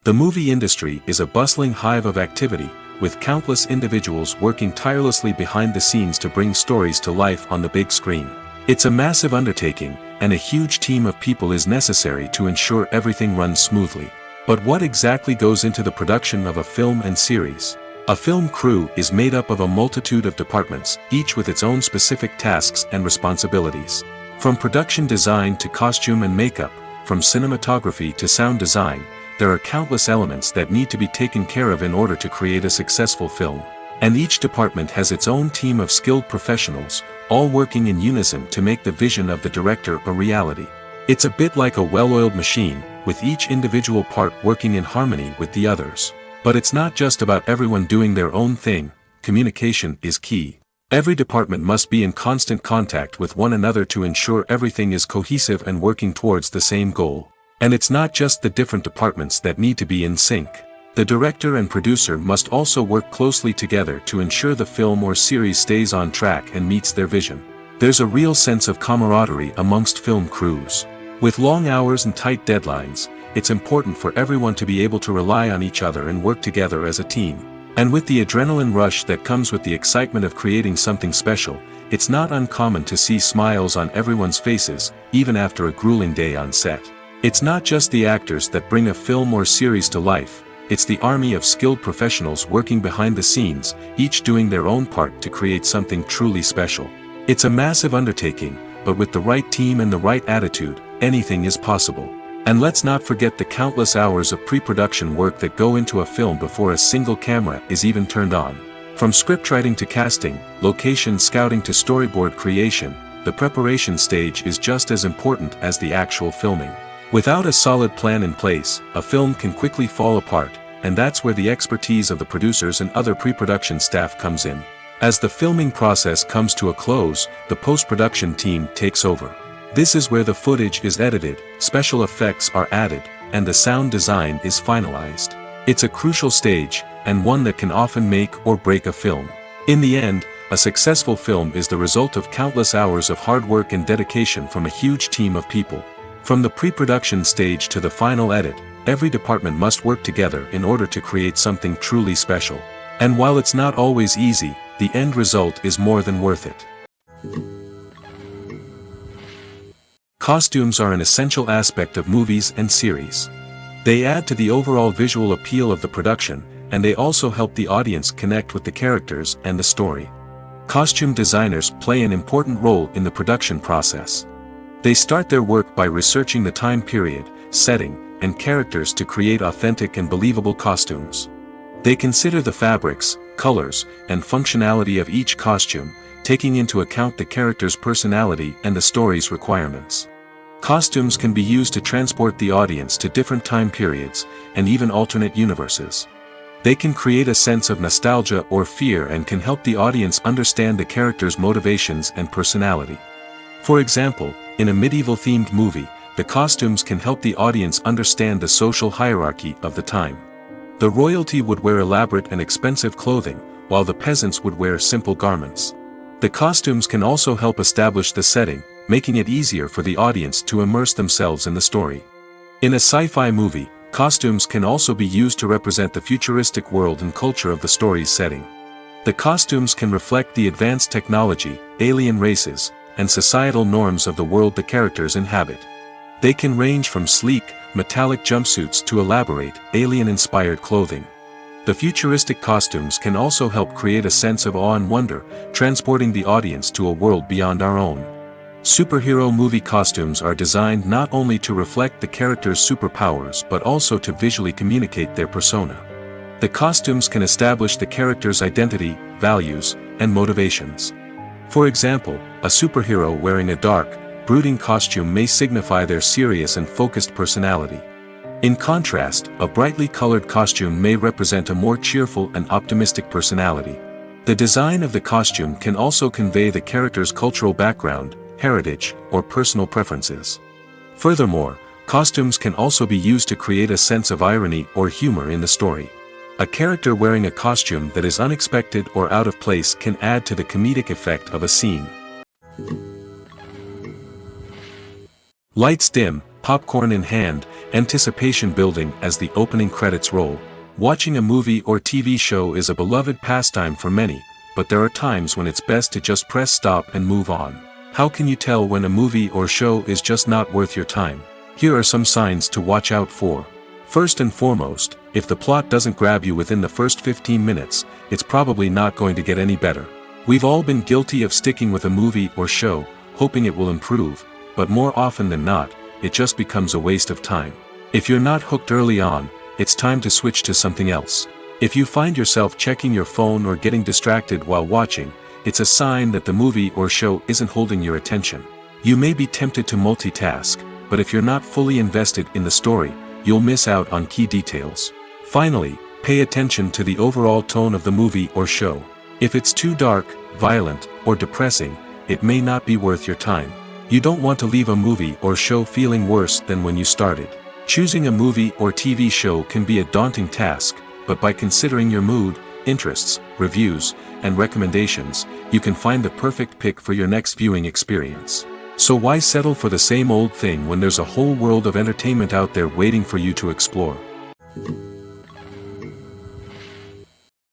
[SPEAKER 1] The movie industry is a bustling hive of activity, with countless individuals working tirelessly behind the scenes to bring stories to life on the big screen. It's a massive undertaking, and a huge team of people is necessary to ensure everything runs smoothly. But what exactly goes into the production of a film and series? A film crew is made up of a multitude of departments, each with its own specific tasks and responsibilities. From production design to costume and makeup, from cinematography to sound design, there are countless elements that need to be taken care of in order to create a successful film. And each department has its own team of skilled professionals, all working in unison to make the vision of the director a reality. It's a bit like a well-oiled machine, with each individual part working in harmony with the others. But it's not just about everyone doing their own thing. Communication is key. Every department must be in constant contact with one another to ensure everything is cohesive and working towards the same goal. And it's not just the different departments that need to be in sync. The director and producer must also work closely together to ensure the film or series stays on track and meets their vision. There's a real sense of camaraderie amongst film crews. With long hours and tight deadlines, it's important for everyone to be able to rely on each other and work together as a team. And with the adrenaline rush that comes with the excitement of creating something special, it's not uncommon to see smiles on everyone's faces, even after a grueling day on set. It's not just the actors that bring a film or series to life. It's the army of skilled professionals working behind the scenes, each doing their own part to create something truly special. It's a massive undertaking, but with the right team and the right attitude, anything is possible. And let's not forget the countless hours of pre-production work that go into a film before a single camera is even turned on. From scriptwriting to casting, location scouting to storyboard creation, the preparation stage is just as important as the actual filming. Without a solid plan in place, a film can quickly fall apart, and that's where the expertise of the producers and other pre-production staff comes in. As the filming process comes to a close, the post-production team takes over. This is where the footage is edited, special effects are added, and the sound design is finalized. It's a crucial stage, and one that can often make or break a film. In the end, a successful film is the result of countless hours of hard work and dedication from a huge team of people. From the pre-production stage to the final edit, every department must work together in order to create something truly special. And while it's not always easy, the end result is more than worth it. Costumes are an essential aspect of movies and series. They add to the overall visual appeal of the production, and they also help the audience connect with the characters and the story. Costume designers play an important role in the production process. They start their work by researching the time period, setting, and characters to create authentic and believable costumes. They consider the fabrics, colors, and functionality of each costume, taking into account the character's personality and the story's requirements. Costumes can be used to transport the audience to different time periods, and even alternate universes. They can create a sense of nostalgia or fear and can help the audience understand the character's motivations and personality. For example, in a medieval-themed movie, the costumes can help the audience understand the social hierarchy of the time. The royalty would wear elaborate and expensive clothing, while the peasants would wear simple garments. The costumes can also help establish the setting, making it easier for the audience to immerse themselves in the story. In a sci-fi movie, costumes can also be used to represent the futuristic world and culture of the story's setting. The costumes can reflect the advanced technology, alien races, and societal norms of the world the characters inhabit. They can range from sleek, metallic jumpsuits to elaborate, alien-inspired clothing. The futuristic costumes can also help create a sense of awe and wonder, transporting the audience to a world beyond our own. Superhero movie costumes are designed not only to reflect the character's superpowers but also to visually communicate their persona. The costumes can establish the character's identity, values, and motivations. For example, a superhero wearing a dark, brooding costume may signify their serious and focused personality. In contrast, a brightly colored costume may represent a more cheerful and optimistic personality. The design of the costume can also convey the character's cultural background, heritage, or personal preferences. Furthermore, costumes can also be used to create a sense of irony or humor in the story. A character wearing a costume that is unexpected or out of place can add to the comedic effect of a scene. Lights dim, popcorn in hand, anticipation building as the opening credits roll. Watching a movie or TV show is a beloved pastime for many, but there are times when it's best to just press stop and move on. How can you tell when a movie or show is just not worth your time? Here are some signs to watch out for. First and foremost, if the plot doesn't grab you within the first 15 minutes, it's probably not going to get any better. We've all been guilty of sticking with a movie or show, hoping it will improve, but more often than not, it just becomes a waste of time. If you're not hooked early on, it's time to switch to something else. If you find yourself checking your phone or getting distracted while watching, it's a sign that the movie or show isn't holding your attention. You may be tempted to multitask, but if you're not fully invested in the story, you'll miss out on key details. Finally, pay attention to the overall tone of the movie or show. If it's too dark, violent, or depressing, it may not be worth your time. You don't want to leave a movie or show feeling worse than when you started. Choosing a movie or TV show can be a daunting task, but by considering your mood, interests, reviews, and recommendations, you can find the perfect pick for your next viewing experience. So why settle for the same old thing when there's a whole world of entertainment out there waiting for you to explore?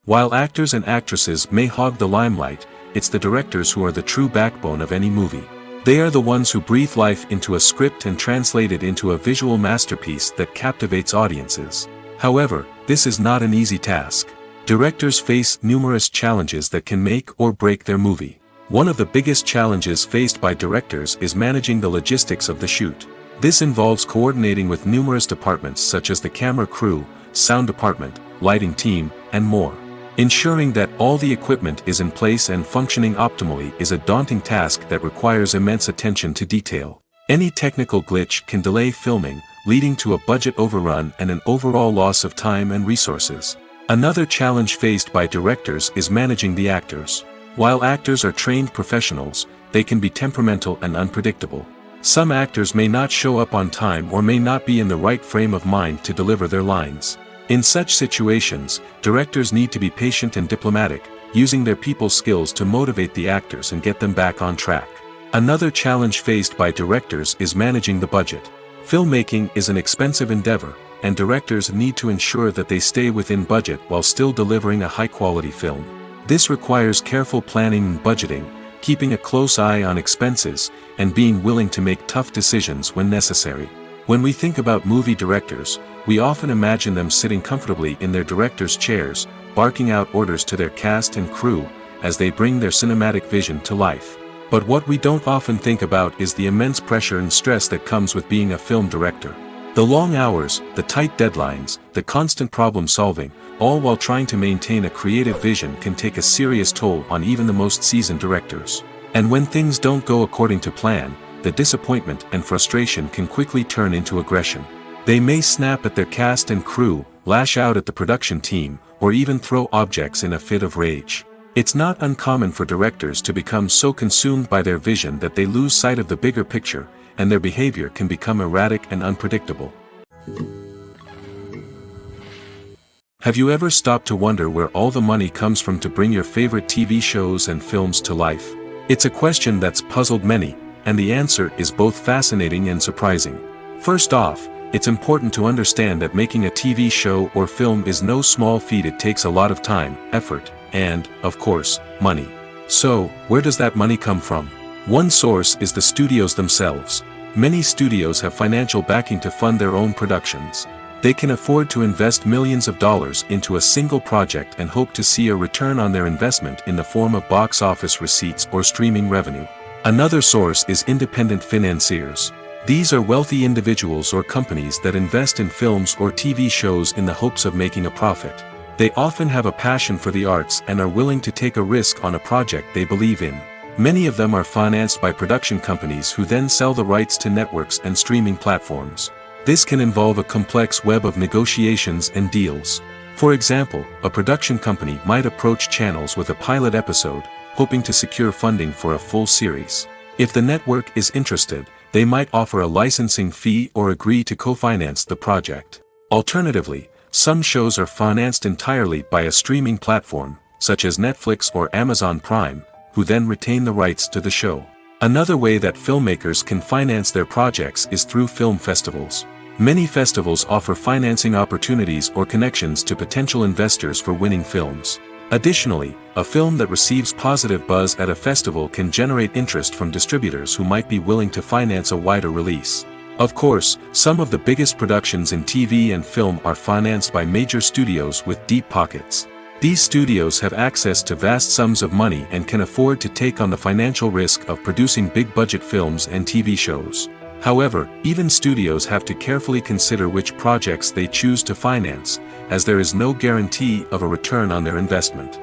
[SPEAKER 1] While actors and actresses may hog the limelight, it's the directors who are the true backbone of any movie. They are the ones who breathe life into a script and translate it into a visual masterpiece that captivates audiences. However, this is not an easy task. Directors face numerous challenges that can make or break their movie. One of the biggest challenges faced by directors is managing the logistics of the shoot. This involves coordinating with numerous departments such as the camera crew, sound department, lighting team, and more. Ensuring that all the equipment is in place and functioning optimally is a daunting task that requires immense attention to detail. Any technical glitch can delay filming, leading to a budget overrun and an overall loss of time and resources. Another challenge faced by directors is managing the actors. While actors are trained professionals, they can be temperamental and unpredictable. Some actors may not show up on time or may not be in the right frame of mind to deliver their lines. In such situations, directors need to be patient and diplomatic, using their people skills to motivate the actors and get them back on track. Another challenge faced by directors is managing the budget. Filmmaking is an expensive endeavor, and directors need to ensure that they stay within budget while still delivering a high-quality film. This requires careful planning and budgeting, keeping a close eye on expenses, and being willing to make tough decisions when necessary. When we think about movie directors, we often imagine them sitting comfortably in their director's chairs, barking out orders to their cast and crew, as they bring their cinematic vision to life. But what we don't often think about is the immense pressure and stress that comes with being a film director. The long hours, the tight deadlines, the constant problem solving, all while trying to maintain a creative vision can take a serious toll on even the most seasoned directors. And when things don't go according to plan, the disappointment and frustration can quickly turn into aggression. They may snap at their cast and crew, lash out at the production team, or even throw objects in a fit of rage. It's not uncommon for directors to become so consumed by their vision that they lose sight of the bigger picture, and their behavior can become erratic and unpredictable. Have you ever stopped to wonder where all the money comes from to bring your favorite TV shows and films to life? It's a question that's puzzled many, and the answer is both fascinating and surprising. First off, it's important to understand that making a TV show or film is no small feat. It takes a lot of time, effort, and, of course, money. So, where does that money come from? One source is the studios themselves. Many studios have financial backing to fund their own productions. They can afford to invest millions of dollars into a single project and hope to see a return on their investment in the form of box office receipts or streaming revenue. Another source is independent financiers. These are wealthy individuals or companies that invest in films or TV shows in the hopes of making a profit. They often have a passion for the arts and are willing to take a risk on a project they believe in. Many of them are financed by production companies who then sell the rights to networks and streaming platforms. This can involve a complex web of negotiations and deals. For example, a production company might approach channels with a pilot episode, hoping to secure funding for a full series. If the network is interested, they might offer a licensing fee or agree to co-finance the project. Alternatively, some shows are financed entirely by a streaming platform, such as Netflix or Amazon Prime, who then retain the rights to the show. Another way that filmmakers can finance their projects is through film festivals. Many festivals offer financing opportunities or connections to potential investors for winning films. Additionally, a film that receives positive buzz at a festival can generate interest from distributors who might be willing to finance a wider release. Of course, some of the biggest productions in TV and film are financed by major studios with deep pockets. These studios have access to vast sums of money and can afford to take on the financial risk of producing big-budget films and TV shows. However, even studios have to carefully consider which projects they choose to finance, as there is no guarantee of a return on their investment.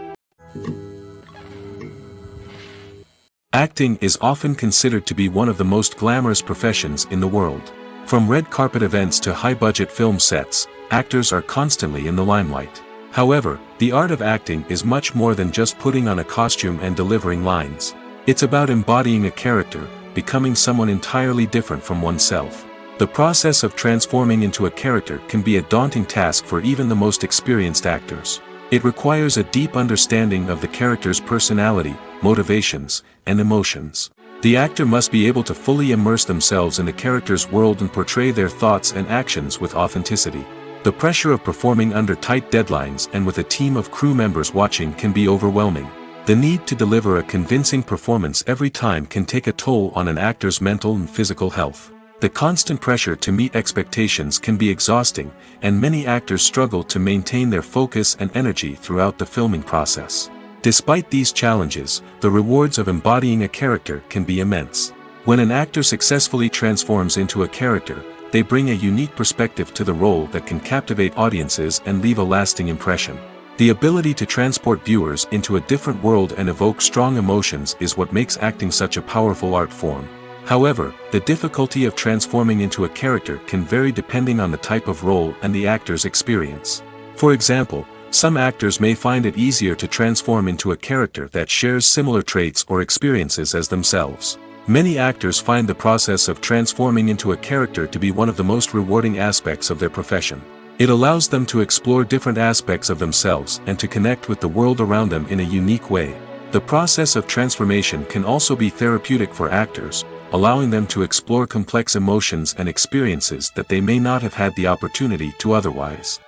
[SPEAKER 1] Acting is often considered to be one of the most glamorous professions in the world. From red carpet events to high-budget film sets, actors are constantly in the limelight. However, the art of acting is much more than just putting on a costume and delivering lines. It's about embodying a character, becoming someone entirely different from oneself. The process of transforming into a character can be a daunting task for even the most experienced actors. It requires a deep understanding of the character's personality, motivations, and emotions. The actor must be able to fully immerse themselves in the character's world and portray their thoughts and actions with authenticity. The pressure of performing under tight deadlines and with a team of crew members watching can be overwhelming. The need to deliver a convincing performance every time can take a toll on an actor's mental and physical health. The constant pressure to meet expectations can be exhausting, and many actors struggle to maintain their focus and energy throughout the filming process. Despite these challenges, the rewards of embodying a character can be immense. When an actor successfully transforms into a character, they bring a unique perspective to the role that can captivate audiences and leave a lasting impression. The ability to transport viewers into a different world and evoke strong emotions is what makes acting such a powerful art form. However, the difficulty of transforming into a character can vary depending on the type of role and the actor's experience. For example, some actors may find it easier to transform into a character that shares similar traits or experiences as themselves. Many actors find the process of transforming into a character to be one of the most rewarding aspects of their profession. It allows them to explore different aspects of themselves and to connect with the world around them in a unique way. The process of transformation can also be therapeutic for actors, allowing them to explore complex emotions and experiences that they may not have had the opportunity to otherwise.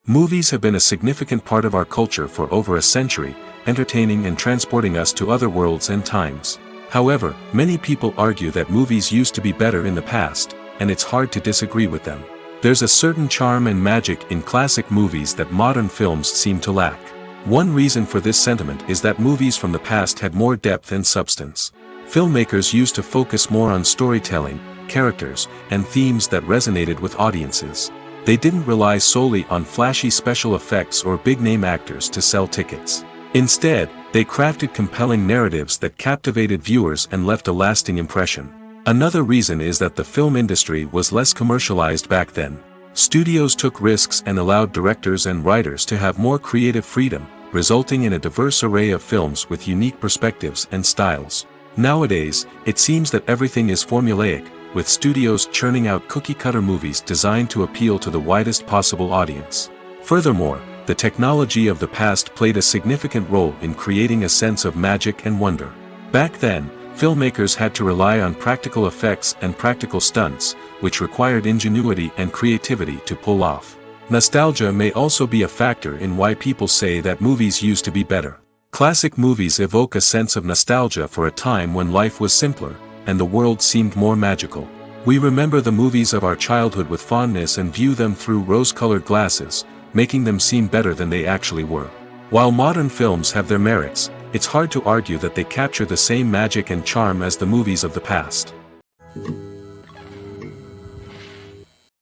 [SPEAKER 1] Movies have been a significant part of our culture for over a century, entertaining and transporting us to other worlds and times. However, many people argue that movies used to be better in the past, and it's hard to disagree with them. There's a certain charm and magic in classic movies that modern films seem to lack. One reason for this sentiment is that movies from the past had more depth and substance. Filmmakers used to focus more on storytelling, characters, and themes that resonated with audiences. They didn't rely solely on flashy special effects or big-name actors to sell tickets. Instead, They crafted compelling narratives that captivated viewers and left a lasting impression. Another reason is that the film industry was less commercialized back then. Studios took risks and allowed directors and writers to have more creative freedom, resulting in a diverse array of films with unique perspectives and styles. Nowadays, it seems that everything is formulaic, with studios churning out cookie-cutter movies designed to appeal to the widest possible audience. Furthermore, the technology of the past played a significant role in creating a sense of magic and wonder. Back then, filmmakers had to rely on practical effects and practical stunts, which required ingenuity and creativity to pull off. Nostalgia may also be a factor in why people say that movies used to be better. Classic movies evoke a sense of nostalgia for a time when life was simpler, and the world seemed more magical. We remember the movies of our childhood with fondness and view them through rose-colored glasses, making them seem better than they actually were. While modern films have their merits, it's hard to argue that they capture the same magic and charm as the movies of the past.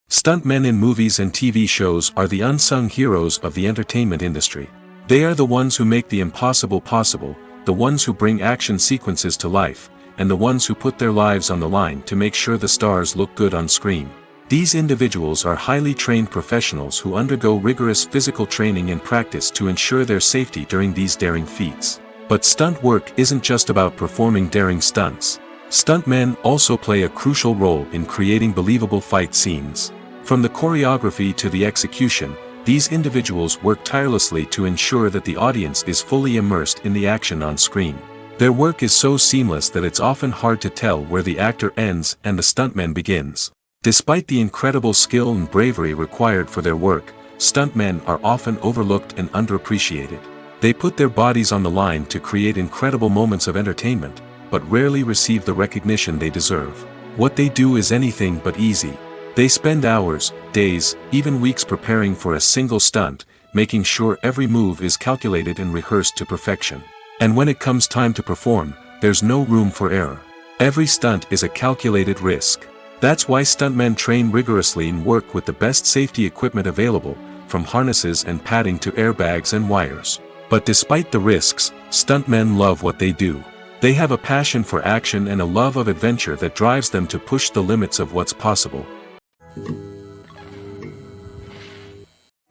[SPEAKER 1] Stuntmen in movies and TV shows are the unsung heroes of the entertainment industry. They are the ones who make the impossible possible, the ones who bring action sequences to life, and the ones who put their lives on the line to make sure the stars look good on screen. These individuals are highly trained professionals who undergo rigorous physical training and practice to ensure their safety during these daring feats. But stunt work isn't just about performing daring stunts. Stuntmen also play a crucial role in creating believable fight scenes. From the choreography to the execution, these individuals work tirelessly to ensure that the audience is fully immersed in the action on screen. Their work is so seamless that it's often hard to tell where the actor ends and the stuntman begins. Despite the incredible skill and bravery required for their work, stuntmen are often overlooked and underappreciated. They put their bodies on the line to create incredible moments of entertainment, but rarely receive the recognition they deserve. What they do is anything but easy. They spend hours, days, even weeks preparing for a single stunt, making sure every move is calculated and rehearsed to perfection. And when it comes time to perform, there's no room for error. Every stunt is a calculated risk. That's why stuntmen train rigorously and work with the best safety equipment available, from harnesses and padding to airbags and wires. But despite the risks, stuntmen love what they do. They have a passion for action and a love of adventure that drives them to push the limits of what's possible.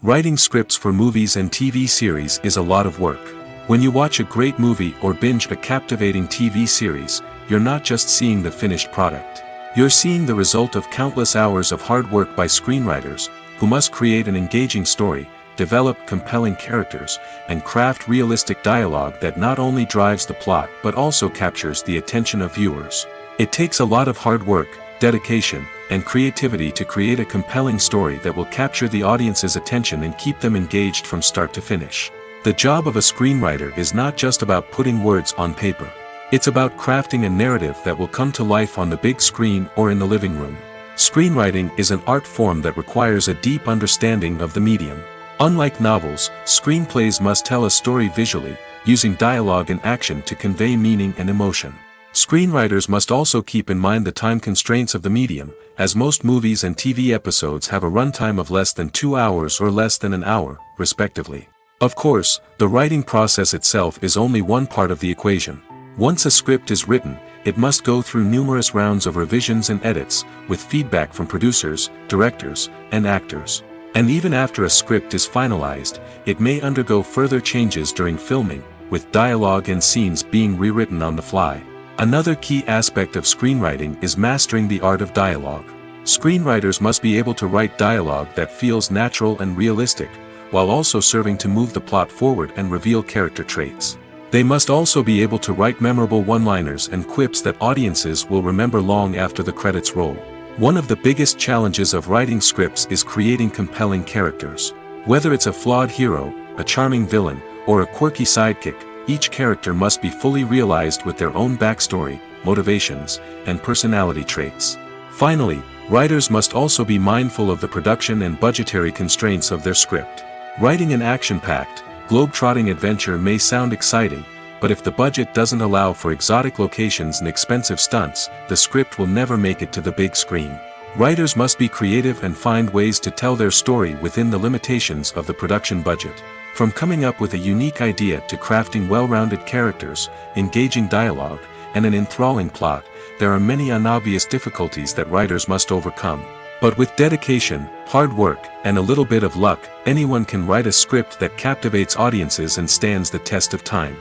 [SPEAKER 1] Writing scripts for movies and TV series is a lot of work. When you watch a great movie or binge a captivating TV series, you're not just seeing the finished product. You're seeing the result of countless hours of hard work by screenwriters, who must create an engaging story, develop compelling characters, and craft realistic dialogue that not only drives the plot but also captures the attention of viewers. It takes a lot of hard work, dedication, and creativity to create a compelling story that will capture the audience's attention and keep them engaged from start to finish. The job of a screenwriter is not just about putting words on paper. It's about crafting a narrative that will come to life on the big screen or in the living room. Screenwriting is an art form that requires a deep understanding of the medium. Unlike novels, screenplays must tell a story visually, using dialogue and action to convey meaning and emotion. Screenwriters must also keep in mind the time constraints of the medium, as most movies and TV episodes have a runtime of less than 2 hours or less than an hour, respectively. Of course, the writing process itself is only one part of the equation. Once a script is written, it must go through numerous rounds of revisions and edits, with feedback from producers, directors, and actors. And even after a script is finalized, it may undergo further changes during filming, with dialogue and scenes being rewritten on the fly. Another key aspect of screenwriting is mastering the art of dialogue. Screenwriters must be able to write dialogue that feels natural and realistic, while also serving to move the plot forward and reveal character traits. They must also be able to write memorable one-liners and quips that audiences will remember long after the credits roll. One of the biggest challenges of writing scripts is creating compelling characters. Whether it's a flawed hero, a charming villain, or a quirky sidekick, each character must be fully realized with their own backstory, motivations, and personality traits. Finally, writers must also be mindful of the production and budgetary constraints of their script. Writing an action-packed, globe-trotting adventure may sound exciting, but if the budget doesn't allow for exotic locations and expensive stunts, the script will never make it to the big screen. Writers must be creative and find ways to tell their story within the limitations of the production budget. From coming up with a unique idea to crafting well-rounded characters, engaging dialogue, and an enthralling plot, there are many unobvious difficulties that writers must overcome. But with dedication, hard work, and a little bit of luck, anyone can write a script that captivates audiences and stands the test of time.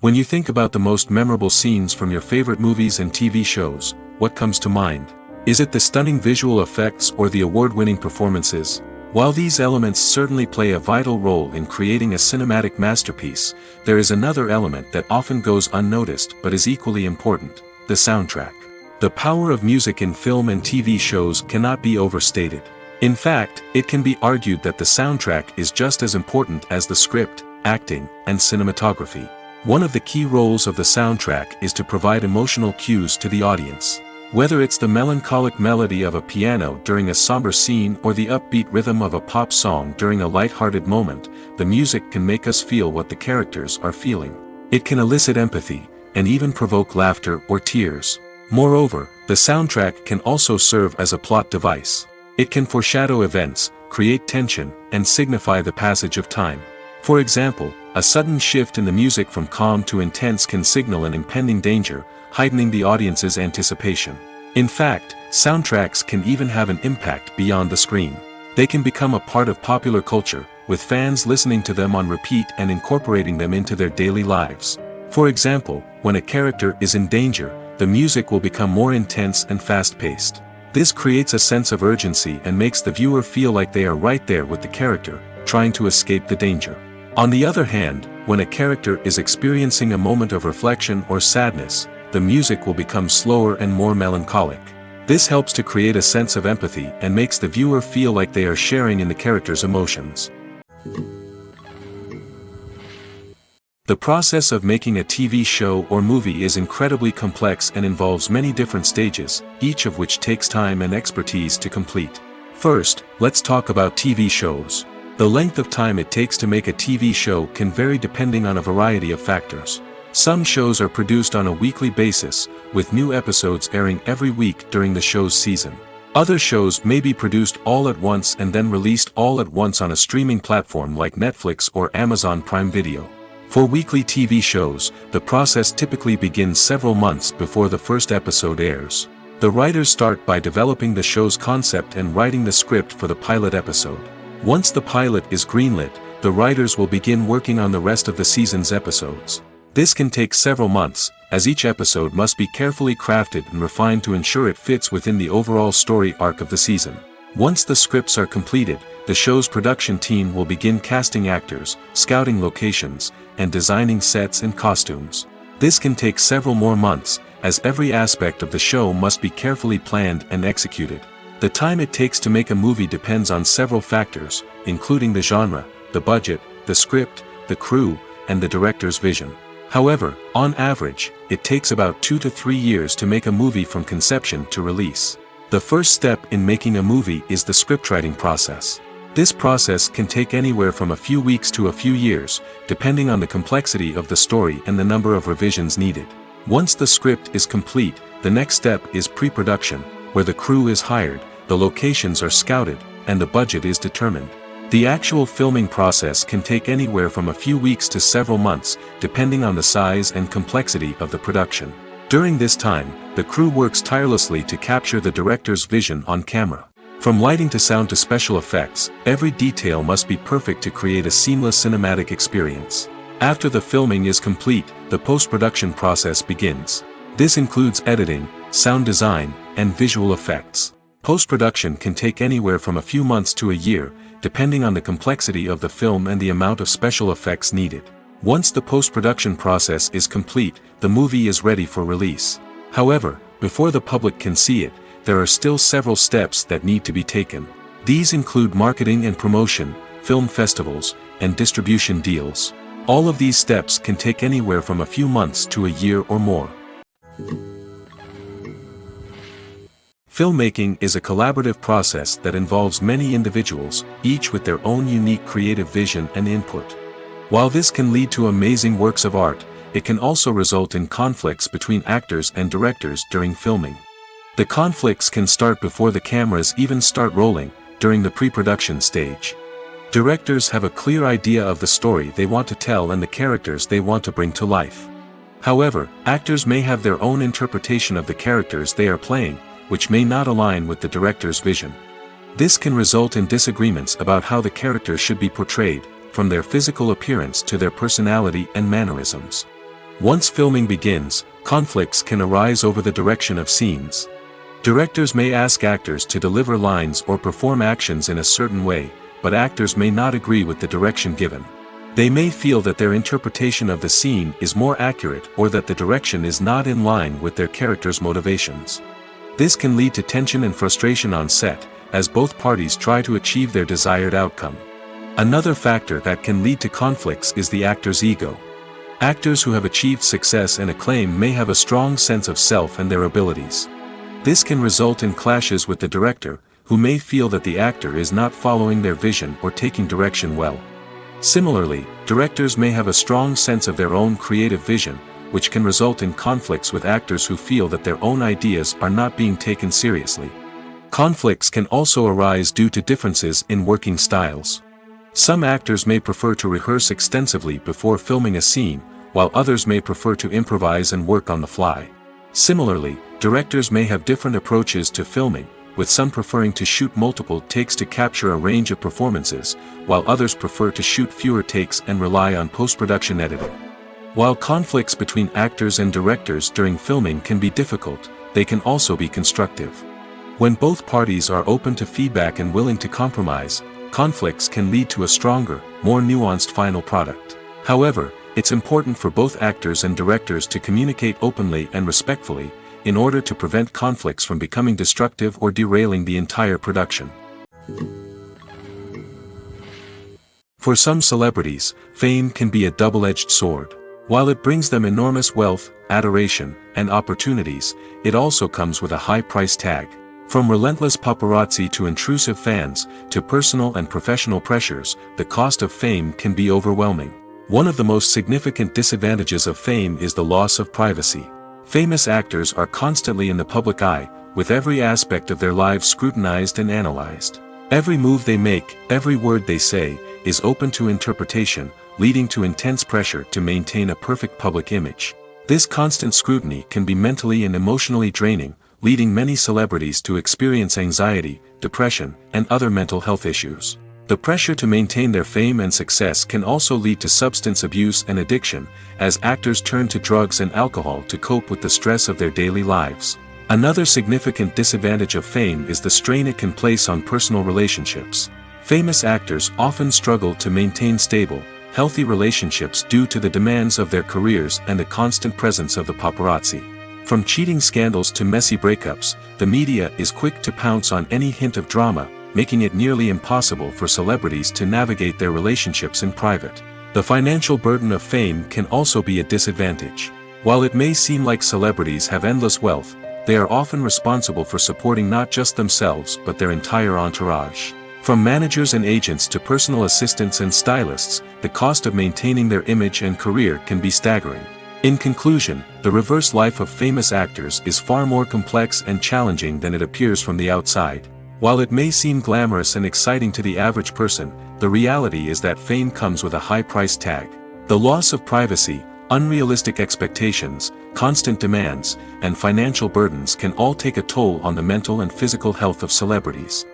[SPEAKER 1] When you think about the most memorable scenes from your favorite movies and TV shows, what comes to mind? Is it the stunning visual effects or the award-winning performances? While these elements certainly play a vital role in creating a cinematic masterpiece, there is another element that often goes unnoticed but is equally important: the soundtrack. The power of music in film and TV shows cannot be overstated. In fact, it can be argued that the soundtrack is just as important as the script, acting, and cinematography. One of the key roles of the soundtrack is to provide emotional cues to the audience. Whether it's the melancholic melody of a piano during a somber scene or the upbeat rhythm of a pop song during a light-hearted moment, the music can make us feel what the characters are feeling. It can elicit empathy, and even provoke laughter or tears. Moreover, the soundtrack can also serve as a plot device. It can foreshadow events, create tension, and signify the passage of time. For example, a sudden shift in the music from calm to intense can signal an impending danger, heightening the audience's anticipation. In fact, soundtracks can even have an impact beyond the screen. They can become a part of popular culture, with fans listening to them on repeat and incorporating them into their daily lives. For example, when a character is in danger, the music will become more intense and fast-paced. This creates a sense of urgency and makes the viewer feel like they are right there with the character, trying to escape the danger. On the other hand, when a character is experiencing a moment of reflection or sadness, the music will become slower and more melancholic. This helps to create a sense of empathy and makes the viewer feel like they are sharing in the character's emotions. The process of making a TV show or movie is incredibly complex and involves many different stages, each of which takes time and expertise to complete. First, let's talk about TV shows. The length of time it takes to make a TV show can vary depending on a variety of factors. Some shows are produced on a weekly basis, with new episodes airing every week during the show's season. Other shows may be produced all at once and then released all at once on a streaming platform like Netflix or Amazon Prime Video. For weekly TV shows, the process typically begins several months before the first episode airs. The writers start by developing the show's concept and writing the script for the pilot episode. Once the pilot is greenlit, the writers will begin working on the rest of the season's episodes. This can take several months, as each episode must be carefully crafted and refined to ensure it fits within the overall story arc of the season. Once the scripts are completed, the show's production team will begin casting actors, scouting locations, and designing sets and costumes. This can take several more months, as every aspect of the show must be carefully planned and executed. The time it takes to make a movie depends on several factors, including the genre, the budget, the script, the crew, and the director's vision. However, on average, it takes about 2 to 3 years to make a movie from conception to release. The first step in making a movie is the scriptwriting process. This process can take anywhere from a few weeks to a few years, depending on the complexity of the story and the number of revisions needed. Once the script is complete, the next step is pre-production, where the crew is hired, the locations are scouted, and the budget is determined. The actual filming process can take anywhere from a few weeks to several months, depending on the size and complexity of the production. During this time, the crew works tirelessly to capture the director's vision on camera. From lighting to sound to special effects, every detail must be perfect to create a seamless cinematic experience. After the filming is complete, the post-production process begins. This includes editing, sound design, and visual effects. Post-production can take anywhere from a few months to a year, depending on the complexity of the film and the amount of special effects needed. Once the post-production process is complete, the movie is ready for release. However, before the public can see it, there are still several steps that need to be taken. These include marketing and promotion, film festivals, and distribution deals. All of these steps can take anywhere from a few months to a year or more. Filmmaking is a collaborative process that involves many individuals, each with their own unique creative vision and input. While this can lead to amazing works of art, it can also result in conflicts between actors and directors during filming. The conflicts can start before the cameras even start rolling, during the pre-production stage. Directors have a clear idea of the story they want to tell and the characters they want to bring to life. However, actors may have their own interpretation of the characters they are playing, which may not align with the director's vision. This can result in disagreements about how the characters should be portrayed, from their physical appearance to their personality and mannerisms. Once filming begins, conflicts can arise over the direction of scenes. Directors may ask actors to deliver lines or perform actions in a certain way, but actors may not agree with the direction given. They may feel that their interpretation of the scene is more accurate or that the direction is not in line with their character's motivations. This can lead to tension and frustration on set, as both parties try to achieve their desired outcome. Another factor that can lead to conflicts is the actor's ego. Actors who have achieved success and acclaim may have a strong sense of self and their abilities. This can result in clashes with the director, who may feel that the actor is not following their vision or taking direction well. Similarly, directors may have a strong sense of their own creative vision, which can result in conflicts with actors who feel that their own ideas are not being taken seriously. Conflicts can also arise due to differences in working styles. Some actors may prefer to rehearse extensively before filming a scene, while others may prefer to improvise and work on the fly. Similarly, directors may have different approaches to filming, with some preferring to shoot multiple takes to capture a range of performances, while others prefer to shoot fewer takes and rely on post-production editing. While conflicts between actors and directors during filming can be difficult, they can also be constructive. When both parties are open to feedback and willing to compromise, conflicts can lead to a stronger, more nuanced final product. However, it's important for both actors and directors to communicate openly and respectfully, in order to prevent conflicts from becoming destructive or derailing the entire production. For some celebrities, fame can be a double-edged sword. While it brings them enormous wealth, adoration, and opportunities, it also comes with a high price tag. From relentless paparazzi to intrusive fans, to personal and professional pressures, the cost of fame can be overwhelming. One of the most significant disadvantages of fame is the loss of privacy. Famous actors are constantly in the public eye, with every aspect of their lives scrutinized and analyzed. Every move they make, every word they say, is open to interpretation, leading to intense pressure to maintain a perfect public image. This constant scrutiny can be mentally and emotionally draining, leading many celebrities to experience anxiety, depression, and other mental health issues. The pressure to maintain their fame and success can also lead to substance abuse and addiction, as actors turn to drugs and alcohol to cope with the stress of their daily lives. Another significant disadvantage of fame is the strain it can place on personal relationships. Famous actors often struggle to maintain stable, healthy relationships due to the demands of their careers and the constant presence of the paparazzi. From cheating scandals to messy breakups, the media is quick to pounce on any hint of drama, making it nearly impossible for celebrities to navigate their relationships in private. The financial burden of fame can also be a disadvantage. While it may seem like celebrities have endless wealth, they are often responsible for supporting not just themselves but their entire entourage. From managers and agents to personal assistants and stylists, the cost of maintaining their image and career can be staggering. In conclusion, the reverse life of famous actors is far more complex and challenging than it appears from the outside. While it may seem glamorous and exciting to the average person, the reality is that fame comes with a high price tag. The loss of privacy, unrealistic expectations, constant demands, and financial burdens can all take a toll on the mental and physical health of celebrities.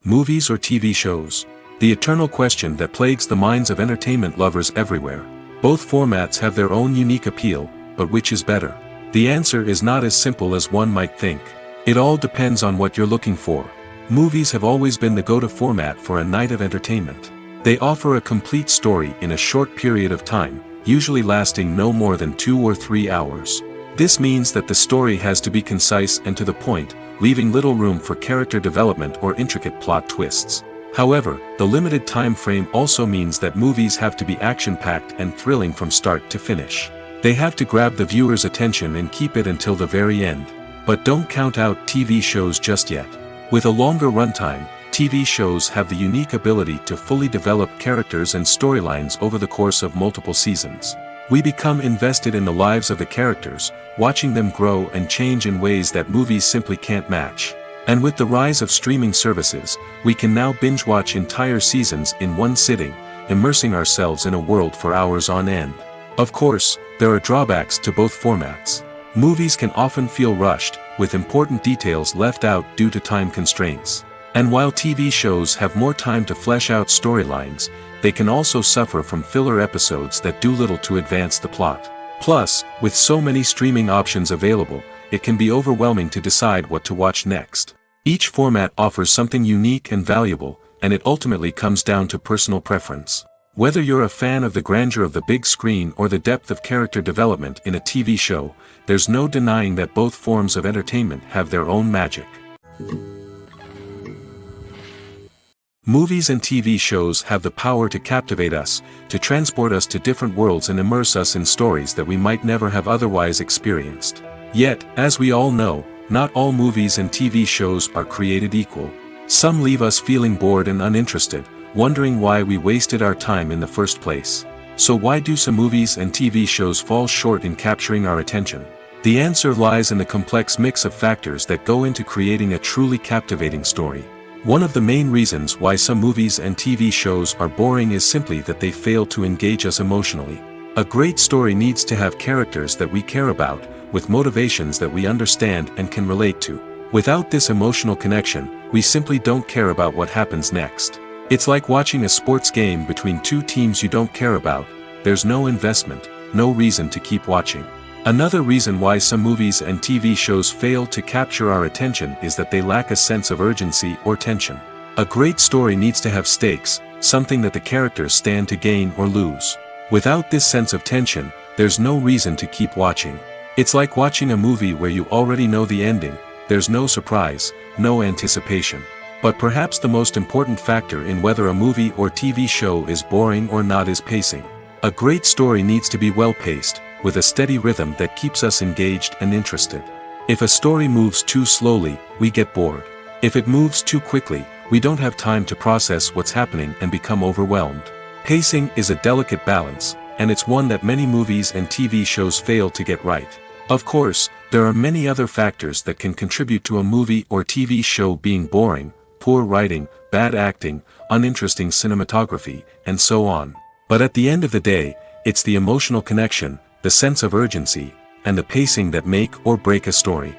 [SPEAKER 1] Movies or TV shows? The eternal question that plagues the minds of entertainment lovers everywhere. Both formats have their own unique appeal, but which is better? The answer is not as simple as one might think. It all depends on what you're looking for. Movies have always been the go-to format for a night of entertainment. They offer a complete story in a short period of time, usually lasting no more than 2 or 3 hours. This means that the story has to be concise and to the point, leaving little room for character development or intricate plot twists. However, the limited time frame also means that movies have to be action-packed and thrilling from start to finish. They have to grab the viewer's attention and keep it until the very end. But don't count out TV shows just yet. With a longer runtime, TV shows have the unique ability to fully develop characters and storylines over the course of multiple seasons. We become invested in the lives of the characters, watching them grow and change in ways that movies simply can't match. And with the rise of streaming services, we can now binge-watch entire seasons in one sitting, immersing ourselves in a world for hours on end. Of course, there are drawbacks to both formats. Movies can often feel rushed, with important details left out due to time constraints. And while TV shows have more time to flesh out storylines, they can also suffer from filler episodes that do little to advance the plot. Plus, with so many streaming options available, it can be overwhelming to decide what to watch next. Each format offers something unique and valuable, and it ultimately comes down to personal preference. Whether you're a fan of the grandeur of the big screen or the depth of character development in a TV show, there's no denying that both forms of entertainment have their own magic. Movies and TV shows have the power to captivate us, to transport us to different worlds and immerse us in stories that we might never have otherwise experienced. Yet, as we all know, not all movies and TV shows are created equal. Some leave us feeling bored and uninterested, wondering why we wasted our time in the first place. So why do some movies and TV shows fall short in capturing our attention? The answer lies in the complex mix of factors that go into creating a truly captivating story. One of the main reasons why some movies and TV shows are boring is simply that they fail to engage us emotionally. A great story needs to have characters that we care about, with motivations that we understand and can relate to. Without this emotional connection, we simply don't care about what happens next. It's like watching a sports game between two teams you don't care about. There's no investment, no reason to keep watching. Another reason why some movies and TV shows fail to capture our attention is that they lack a sense of urgency or tension. A great story needs to have stakes, something that the characters stand to gain or lose. Without this sense of tension, there's no reason to keep watching. It's like watching a movie where you already know the ending. There's no surprise, no anticipation. But perhaps the most important factor in whether a movie or TV show is boring or not is pacing. A great story needs to be well-paced, with a steady rhythm that keeps us engaged and interested. If a story moves too slowly, we get bored. If it moves too quickly, we don't have time to process what's happening and become overwhelmed. Pacing is a delicate balance, and it's one that many movies and TV shows fail to get right. Of course, there are many other factors that can contribute to a movie or TV show being boring: poor writing, bad acting, uninteresting cinematography, and so on. But at the end of the day, it's the emotional connection, the sense of urgency, and the pacing that make or break a story.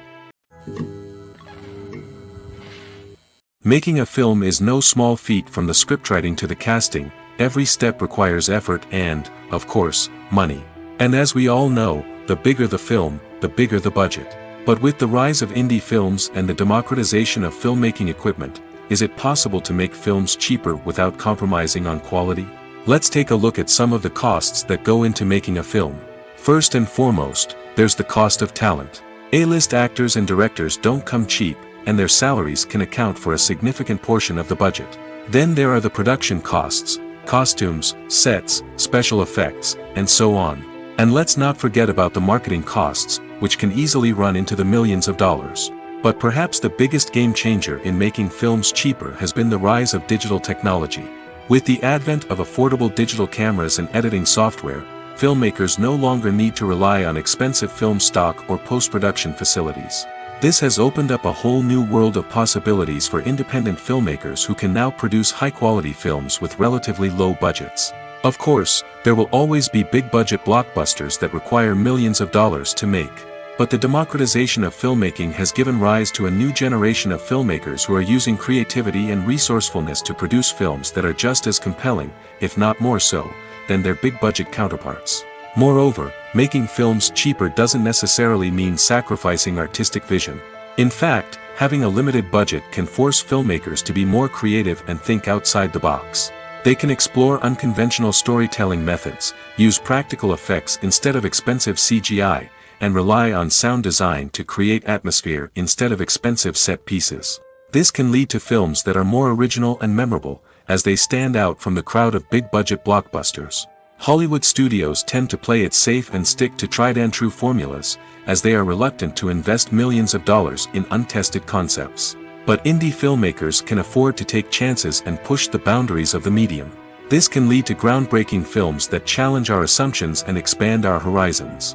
[SPEAKER 1] Making a film is no small feat. From the scriptwriting to the casting, every step requires effort and, of course, money. And as we all know, the bigger the film, the bigger the budget. But with the rise of indie films and the democratization of filmmaking equipment, is it possible to make films cheaper without compromising on quality? Let's take a look at some of the costs that go into making a film. First and foremost, there's the cost of talent. A-list actors and directors don't come cheap, and their salaries can account for a significant portion of the budget. Then there are the production costs, costumes, sets, special effects, and so on. And let's not forget about the marketing costs, which can easily run into the millions of dollars. But perhaps the biggest game changer in making films cheaper has been the rise of digital technology. With the advent of affordable digital cameras and editing software, filmmakers no longer need to rely on expensive film stock or post-production facilities. This has opened up a whole new world of possibilities for independent filmmakers who can now produce high-quality films with relatively low budgets. Of course, there will always be big-budget blockbusters that require millions of dollars to make. But the democratization of filmmaking has given rise to a new generation of filmmakers who are using creativity and resourcefulness to produce films that are just as compelling, if not more so, than their big-budget counterparts. Moreover, making films cheaper doesn't necessarily mean sacrificing artistic vision. In fact, having a limited budget can force filmmakers to be more creative and think outside the box. They can explore unconventional storytelling methods, use practical effects instead of expensive CGI, and rely on sound design to create atmosphere instead of expensive set pieces. This can lead to films that are more original and memorable, as they stand out from the crowd of big-budget blockbusters. Hollywood studios tend to play it safe and stick to tried-and-true formulas, as they are reluctant to invest millions of dollars in untested concepts. But indie filmmakers can afford to take chances and push the boundaries of the medium. This can lead to groundbreaking films that challenge our assumptions and expand our horizons.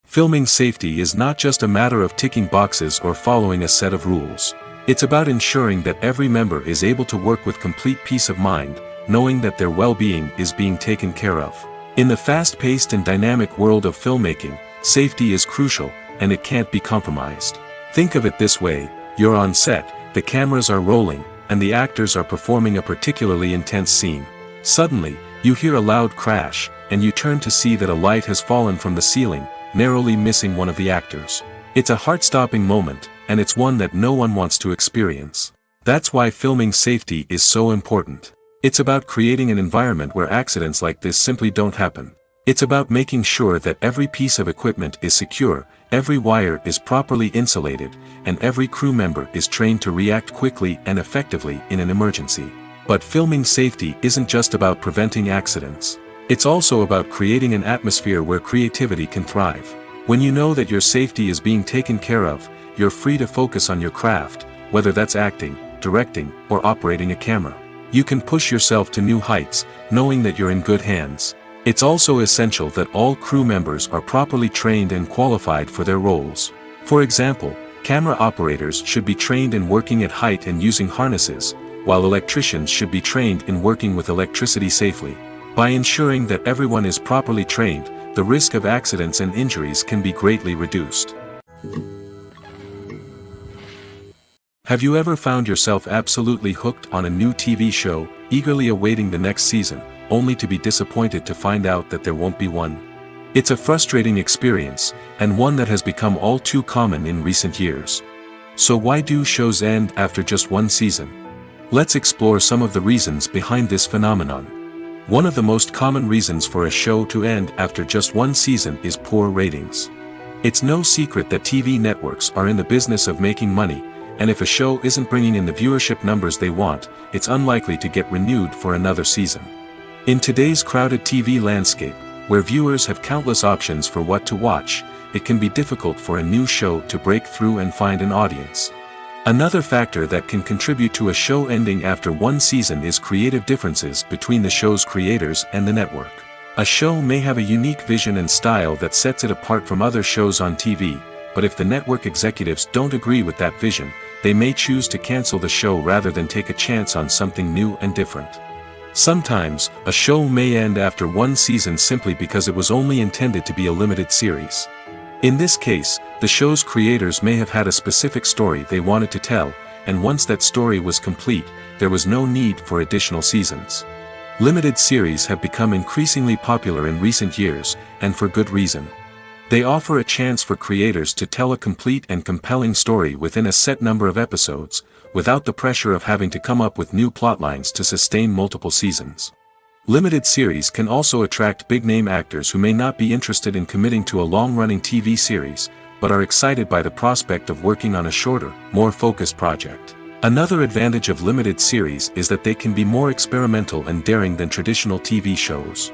[SPEAKER 1] Filming safety is not just a matter of ticking boxes or following a set of rules. It's about ensuring that every member is able to work with complete peace of mind, knowing that their well-being is being taken care of. In the fast-paced and dynamic world of filmmaking, safety is crucial, and it can't be compromised. Think of it this way: you're on set, the cameras are rolling, and the actors are performing a particularly intense scene. Suddenly, you hear a loud crash, and you turn to see that a light has fallen from the ceiling, narrowly missing one of the actors. It's a heart-stopping moment, and it's one that no one wants to experience. That's why filming safety is so important. It's about creating an environment where accidents like this simply don't happen. It's about making sure that every piece of equipment is secure, every wire is properly insulated, and every crew member is trained to react quickly and effectively in an emergency. But filming safety isn't just about preventing accidents. It's also about creating an atmosphere where creativity can thrive. When you know that your safety is being taken care of, you're free to focus on your craft, whether that's acting, directing, or operating a camera. You can push yourself to new heights, knowing that you're in good hands. It's also essential that all crew members are properly trained and qualified for their roles. For example, camera operators should be trained in working at height and using harnesses, while electricians should be trained in working with electricity safely. By ensuring that everyone is properly trained, the risk of accidents and injuries can be greatly reduced. Have you ever found yourself absolutely hooked on a new TV show, eagerly awaiting the next season, only to be disappointed to find out that there won't be one? It's a frustrating experience, and one that has become all too common in recent years. So why do shows end after just one season? Let's explore some of the reasons behind this phenomenon. One of the most common reasons for a show to end after just one season is poor ratings. It's no secret that TV networks are in the business of making money, and if a show isn't bringing in the viewership numbers they want, it's unlikely to get renewed for another season. In today's crowded TV landscape, where viewers have countless options for what to watch, it can be difficult for a new show to break through and find an audience. Another factor that can contribute to a show ending after one season is creative differences between the show's creators and the network. A show may have a unique vision and style that sets it apart from other shows on TV, but if the network executives don't agree with that vision, they may choose to cancel the show rather than take a chance on something new and different. Sometimes, a show may end after one season simply because it was only intended to be a limited series. In this case, the show's creators may have had a specific story they wanted to tell, and once that story was complete, there was no need for additional seasons. Limited series have become increasingly popular in recent years, and for good reason. They offer a chance for creators to tell a complete and compelling story within a set number of episodes, without the pressure of having to come up with new plotlines to sustain multiple seasons. Limited series can also attract big-name actors who may not be interested in committing to a long-running TV series, but are excited by the prospect of working on a shorter, more focused project. Another advantage of limited series is that they can be more experimental and daring than traditional TV shows.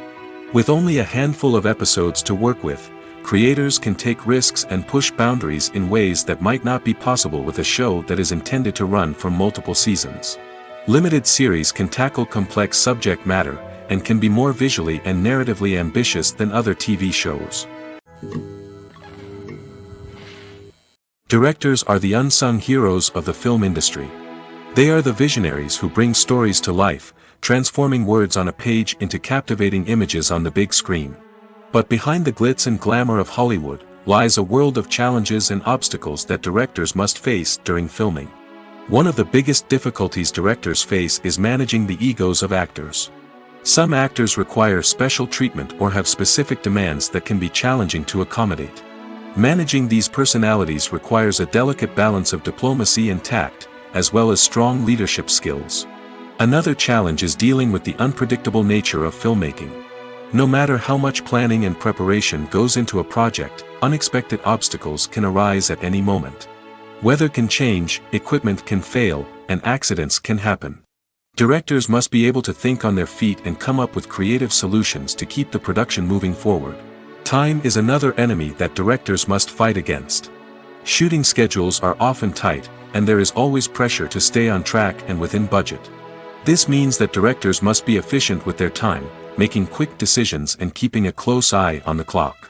[SPEAKER 1] With only a handful of episodes to work with, creators can take risks and push boundaries in ways that might not be possible with a show that is intended to run for multiple seasons. Limited series can tackle complex subject matter, and can be more visually and narratively ambitious than other TV shows. Directors are the unsung heroes of the film industry. They are the visionaries who bring stories to life, transforming words on a page into captivating images on the big screen. But behind the glitz and glamour of Hollywood, lies a world of challenges and obstacles that directors must face during filming. One of the biggest difficulties directors face is managing the egos of actors. Some actors require special treatment or have specific demands that can be challenging to accommodate. Managing these personalities requires a delicate balance of diplomacy and tact, as well as strong leadership skills. Another challenge is dealing with the unpredictable nature of filmmaking. No matter how much planning and preparation goes into a project, unexpected obstacles can arise at any moment. Weather can change, equipment can fail, and accidents can happen. Directors must be able to think on their feet and come up with creative solutions to keep the production moving forward. Time is another enemy that directors must fight against. Shooting schedules are often tight, and there is always pressure to stay on track and within budget. This means that directors must be efficient with their time, making quick decisions and keeping a close eye on the clock.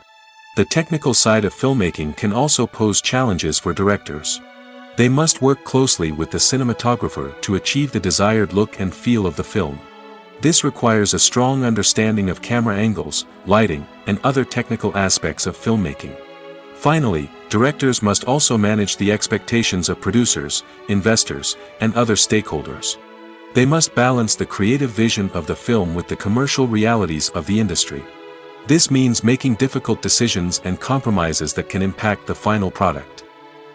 [SPEAKER 1] The technical side of filmmaking can also pose challenges for directors. They must work closely with the cinematographer to achieve the desired look and feel of the film. This requires a strong understanding of camera angles, lighting, and other technical aspects of filmmaking. Finally, directors must also manage the expectations of producers, investors, and other stakeholders. They must balance the creative vision of the film with the commercial realities of the industry. This means making difficult decisions and compromises that can impact the final product.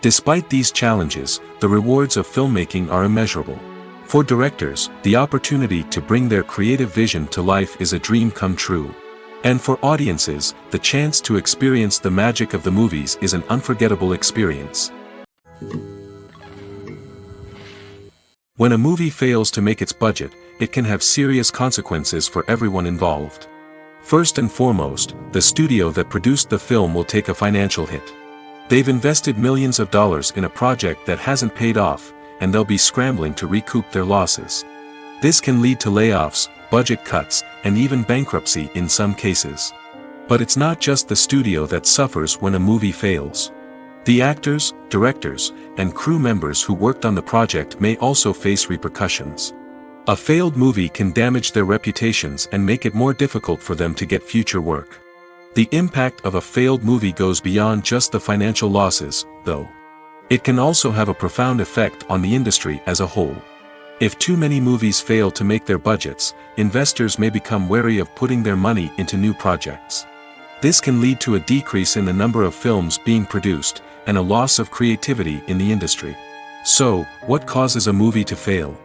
[SPEAKER 1] Despite these challenges, the rewards of filmmaking are immeasurable. For directors, the opportunity to bring their creative vision to life is a dream come true. And for audiences, the chance to experience the magic of the movies is an unforgettable experience. When a movie fails to make its budget, it can have serious consequences for everyone involved. First and foremost, the studio that produced the film will take a financial hit. They've invested millions of dollars in a project that hasn't paid off, and they'll be scrambling to recoup their losses. This can lead to layoffs, budget cuts, and even bankruptcy in some cases. But it's not just the studio that suffers when a movie fails. The actors, directors, and crew members who worked on the project may also face repercussions. A failed movie can damage their reputations and make it more difficult for them to get future work. The impact of a failed movie goes beyond just the financial losses, though. It can also have a profound effect on the industry as a whole. If too many movies fail to make their budgets, investors may become wary of putting their money into new projects. This can lead to a decrease in the number of films being produced, and a loss of creativity in the industry. So, what causes a movie to fail?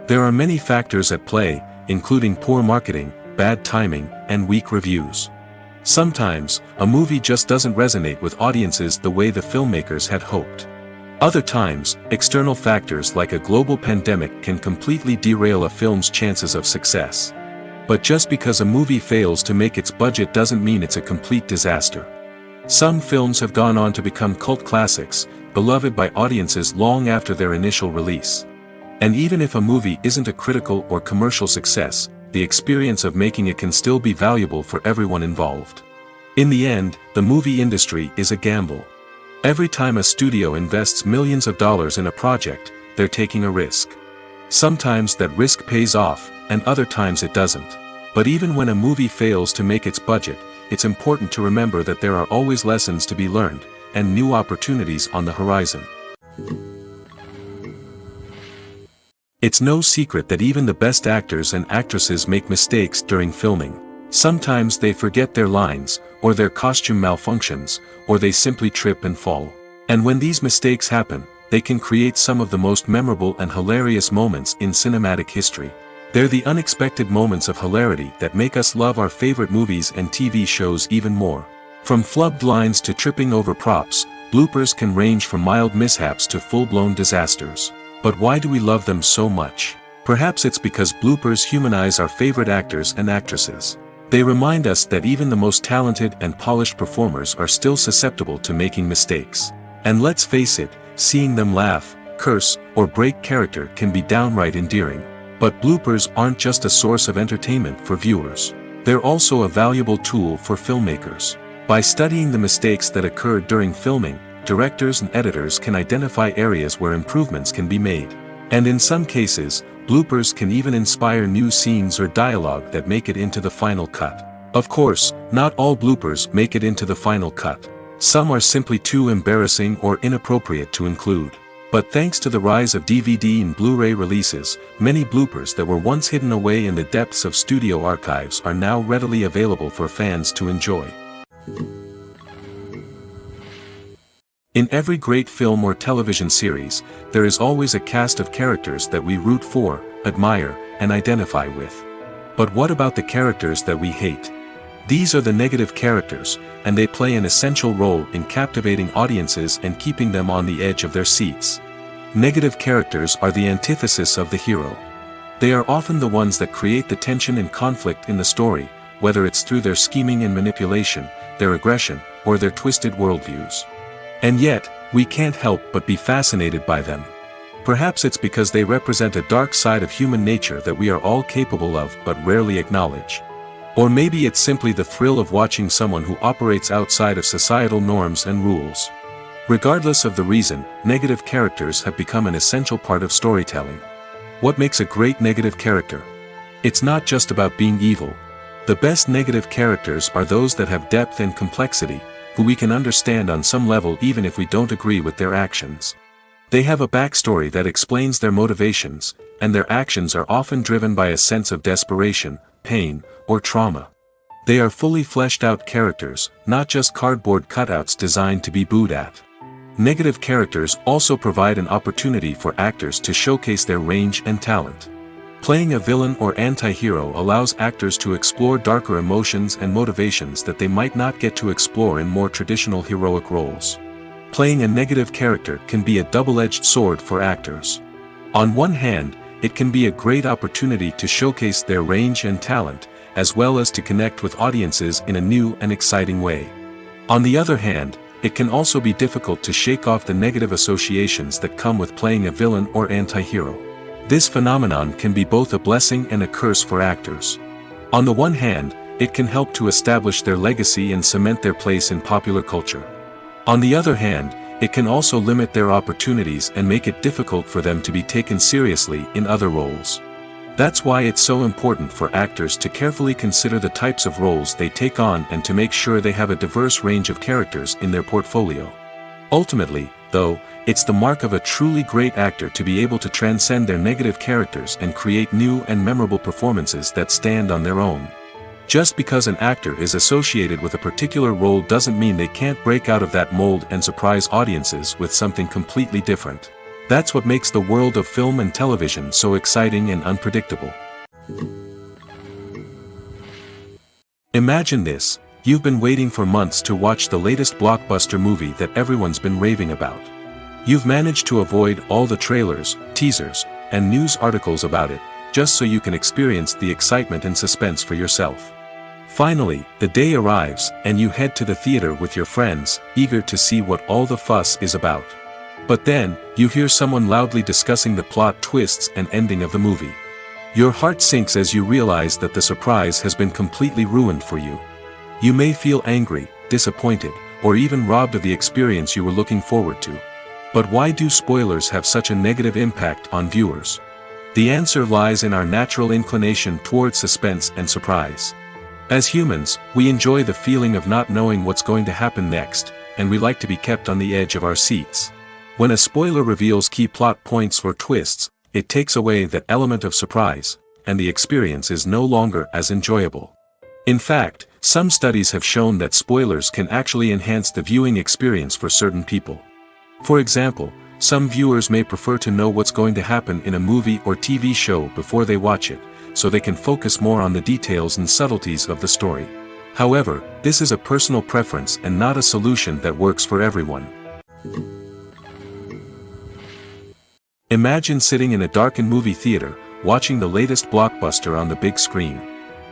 [SPEAKER 1] There are many factors at play, including poor marketing, bad timing, and weak reviews. Sometimes, a movie just doesn't resonate with audiences the way the filmmakers had hoped. Other times, external factors like a global pandemic can completely derail a film's chances of success. But just because a movie fails to make its budget doesn't mean it's a complete disaster. Some films have gone on to become cult classics, beloved by audiences long after their initial release. And even if a movie isn't a critical or commercial success, the experience of making it can still be valuable for everyone involved. In the end, the movie industry is a gamble. Every time a studio invests millions of dollars in a project, they're taking a risk. Sometimes that risk pays off, and other times it doesn't. But even when a movie fails to make its budget, it's important to remember that there are always lessons to be learned, and new opportunities on the horizon. It's no secret that even the best actors and actresses make mistakes during filming. Sometimes they forget their lines, or their costume malfunctions, or they simply trip and fall. And when these mistakes happen, they can create some of the most memorable and hilarious moments in cinematic history. They're the unexpected moments of hilarity that make us love our favorite movies and TV shows even more. From flubbed lines to tripping over props, bloopers can range from mild mishaps to full-blown disasters. But why do we love them so much? Perhaps it's because bloopers humanize our favorite actors and actresses. They remind us that even the most talented and polished performers are still susceptible to making mistakes. And let's face it, seeing them laugh, curse, or break character can be downright endearing. But bloopers aren't just a source of entertainment for viewers. They're also a valuable tool for filmmakers. By studying the mistakes that occurred during filming, directors and editors can identify areas where improvements can be made. And in some cases, bloopers can even inspire new scenes or dialogue that make it into the final cut. Of course, not all bloopers make it into the final cut. Some are simply too embarrassing or inappropriate to include. But thanks to the rise of DVD and Blu-ray releases, many bloopers that were once hidden away in the depths of studio archives are now readily available for fans to enjoy. In every great film or television series, there is always a cast of characters that we root for, admire, and identify with. But what about the characters that we hate? These are the negative characters, and they play an essential role in captivating audiences and keeping them on the edge of their seats. Negative characters are the antithesis of the hero. They are often the ones that create the tension and conflict in the story, whether it's through their scheming and manipulation, their aggression, or their twisted worldviews. And yet, we can't help but be fascinated by them. Perhaps it's because they represent a dark side of human nature that we are all capable of but rarely acknowledge. Or maybe it's simply the thrill of watching someone who operates outside of societal norms and rules. Regardless of the reason, negative characters have become an essential part of storytelling. What makes a great negative character? It's not just about being evil. The best negative characters are those that have depth and complexity, who we can understand on some level even if we don't agree with their actions. They have a backstory that explains their motivations, and their actions are often driven by a sense of desperation, pain, or trauma. They are fully fleshed out characters, not just cardboard cutouts designed to be booed at. Negative characters also provide an opportunity for actors to showcase their range and talent. Playing a villain or anti-hero allows actors to explore darker emotions and motivations that they might not get to explore in more traditional heroic roles. Playing a negative character can be a double-edged sword for actors. On one hand, it can be a great opportunity to showcase their range and talent, as well as to connect with audiences in a new and exciting way. On the other hand, it can also be difficult to shake off the negative associations that come with playing a villain or anti-hero. This phenomenon can be both a blessing and a curse for actors. On the one hand, it can help to establish their legacy and cement their place in popular culture. On the other hand, it can also limit their opportunities and make it difficult for them to be taken seriously in other roles. That's why it's so important for actors to carefully consider the types of roles they take on and to make sure they have a diverse range of characters in their portfolio. Ultimately, though, it's the mark of a truly great actor to be able to transcend their negative characters and create new and memorable performances that stand on their own. Just because an actor is associated with a particular role doesn't mean they can't break out of that mold and surprise audiences with something completely different. That's what makes the world of film and television so exciting and unpredictable. Imagine this: you've been waiting for months to watch the latest blockbuster movie that everyone's been raving about. You've managed to avoid all the trailers, teasers, and news articles about it, just so you can experience the excitement and suspense for yourself. Finally, the day arrives, and you head to the theater with your friends, eager to see what all the fuss is about. But then, you hear someone loudly discussing the plot twists and ending of the movie. Your heart sinks as you realize that the surprise has been completely ruined for you. You may feel angry, disappointed, or even robbed of the experience you were looking forward to. But why do spoilers have such a negative impact on viewers? The answer lies in our natural inclination toward suspense and surprise. As humans, we enjoy the feeling of not knowing what's going to happen next, and we like to be kept on the edge of our seats. When a spoiler reveals key plot points or twists, it takes away that element of surprise, and the experience is no longer as enjoyable. In fact, some studies have shown that spoilers can actually enhance the viewing experience for certain people. For example, some viewers may prefer to know what's going to happen in a movie or TV show before they watch it, so they can focus more on the details and subtleties of the story. However, this is a personal preference and not a solution that works for everyone. Imagine sitting in a darkened movie theater, watching the latest blockbuster on the big screen.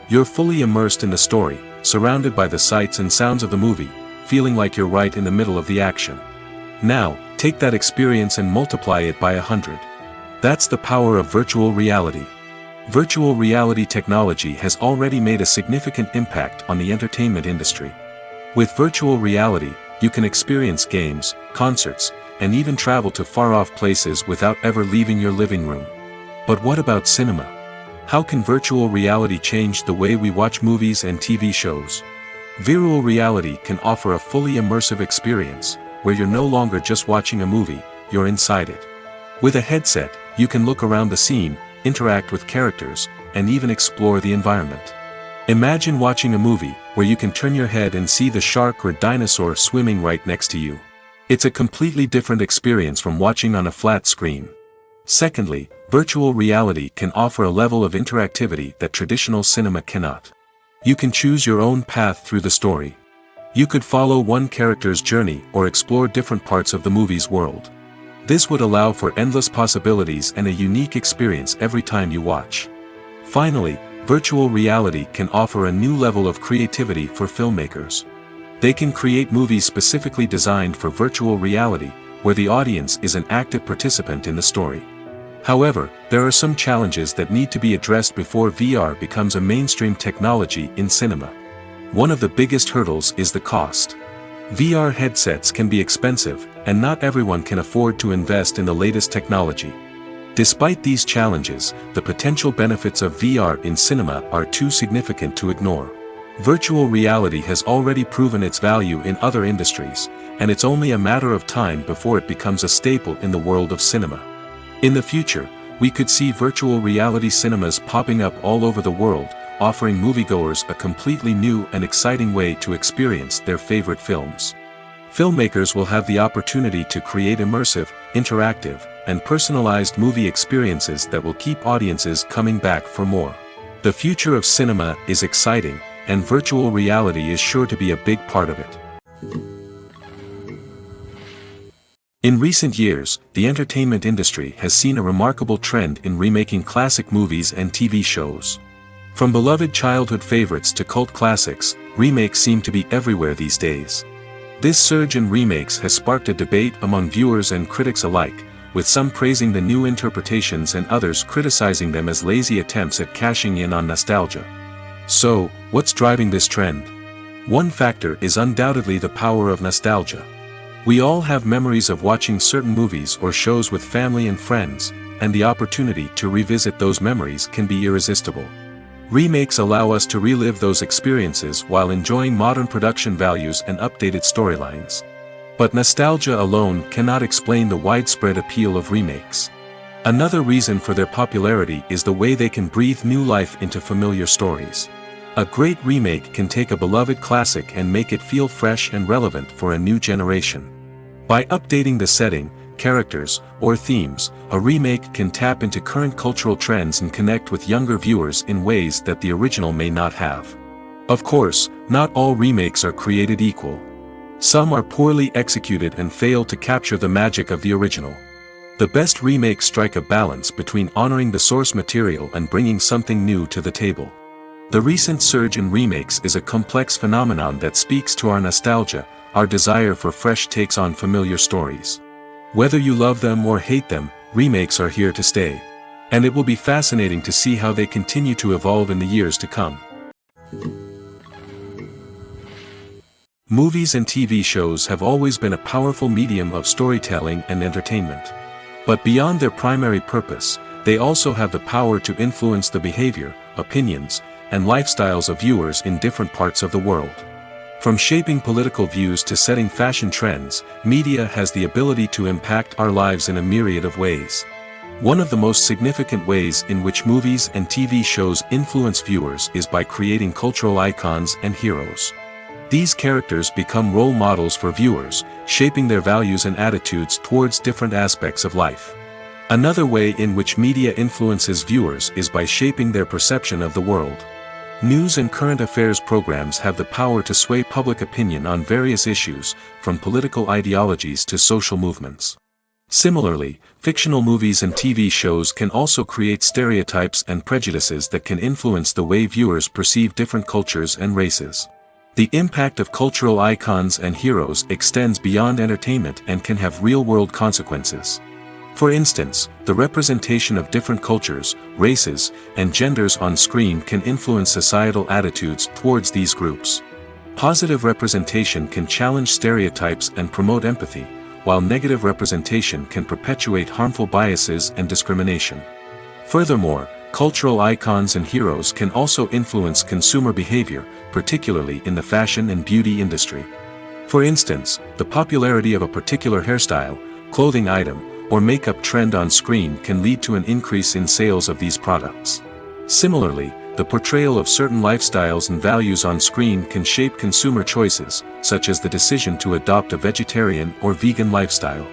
[SPEAKER 1] You're fully immersed in the story, surrounded by the sights and sounds of the movie, feeling like you're right in the middle of the action. Now, take that experience and multiply it by 100. That's the power of virtual reality. Virtual reality technology has already made a significant impact on the entertainment industry. With virtual reality, you can experience games, concerts, and even travel to far-off places without ever leaving your living room. But what about cinema? How can virtual reality change the way we watch movies and TV shows? Virtual reality can offer a fully immersive experience, where you're no longer just watching a movie, you're inside it. With a headset, you can look around the scene, interact with characters, and even explore the environment. Imagine watching a movie where you can turn your head and see the shark or dinosaur swimming right next to you. It's a completely different experience from watching on a flat screen. Secondly, virtual reality can offer a level of interactivity that traditional cinema cannot. You can choose your own path through the story. You could follow one character's journey or explore different parts of the movie's world. This would allow for endless possibilities and a unique experience every time you watch. Finally, virtual reality can offer a new level of creativity for filmmakers. They can create movies specifically designed for virtual reality, where the audience is an active participant in the story. However, there are some challenges that need to be addressed before VR becomes a mainstream technology in cinema. One of the biggest hurdles is the cost. VR headsets can be expensive, and not everyone can afford to invest in the latest technology. Despite these challenges, the potential benefits of VR in cinema are too significant to ignore. Virtual reality has already proven its value in other industries, and it's only a matter of time before it becomes a staple in the world of cinema. In the future, we could see virtual reality cinemas popping up all over the world, offering moviegoers a completely new and exciting way to experience their favorite films. Filmmakers will have the opportunity to create immersive, interactive, and personalized movie experiences that will keep audiences coming back for more. The future of cinema is exciting, and virtual reality is sure to be a big part of it. In recent years, the entertainment industry has seen a remarkable trend in remaking classic movies and TV shows. From beloved childhood favorites to cult classics, remakes seem to be everywhere these days. This surge in remakes has sparked a debate among viewers and critics alike, with some praising the new interpretations and others criticizing them as lazy attempts at cashing in on nostalgia. So, what's driving this trend? One factor is undoubtedly the power of nostalgia. We all have memories of watching certain movies or shows with family and friends, and the opportunity to revisit those memories can be irresistible. Remakes allow us to relive those experiences while enjoying modern production values and updated storylines. But nostalgia alone cannot explain the widespread appeal of remakes. Another reason for their popularity is the way they can breathe new life into familiar stories. A great remake can take a beloved classic and make it feel fresh and relevant for a new generation. By updating the setting, characters, or themes, a remake can tap into current cultural trends and connect with younger viewers in ways that the original may not have. Of course, not all remakes are created equal. Some are poorly executed and fail to capture the magic of the original. The best remakes strike a balance between honoring the source material and bringing something new to the table. The recent surge in remakes is a complex phenomenon that speaks to our nostalgia, our desire for fresh takes on familiar stories. Whether you love them or hate them, remakes are here to stay. And it will be fascinating to see how they continue to evolve in the years to come. Movies and TV shows have always been a powerful medium of storytelling and entertainment. But beyond their primary purpose, they also have the power to influence the behavior, opinions, and lifestyles of viewers in different parts of the world. From shaping political views to setting fashion trends, media has the ability to impact our lives in a myriad of ways. One of the most significant ways in which movies and TV shows influence viewers is by creating cultural icons and heroes. These characters become role models for viewers, shaping their values and attitudes towards different aspects of life. Another way in which media influences viewers is by shaping their perception of the world. News and current affairs programs have the power to sway public opinion on various issues, from political ideologies to social movements. Similarly, fictional movies and TV shows can also create stereotypes and prejudices that can influence the way viewers perceive different cultures and races. The impact of cultural icons and heroes extends beyond entertainment and can have real-world consequences. For instance, the representation of different cultures, races, and genders on screen can influence societal attitudes towards these groups. Positive representation can challenge stereotypes and promote empathy, while negative representation can perpetuate harmful biases and discrimination. Furthermore, cultural icons and heroes can also influence consumer behavior, particularly in the fashion and beauty industry. For instance, the popularity of a particular hairstyle, clothing item, or makeup trend on screen can lead to an increase in sales of these products. Similarly, the portrayal of certain lifestyles and values on screen can shape consumer choices, such as the decision to adopt a vegetarian or vegan lifestyle.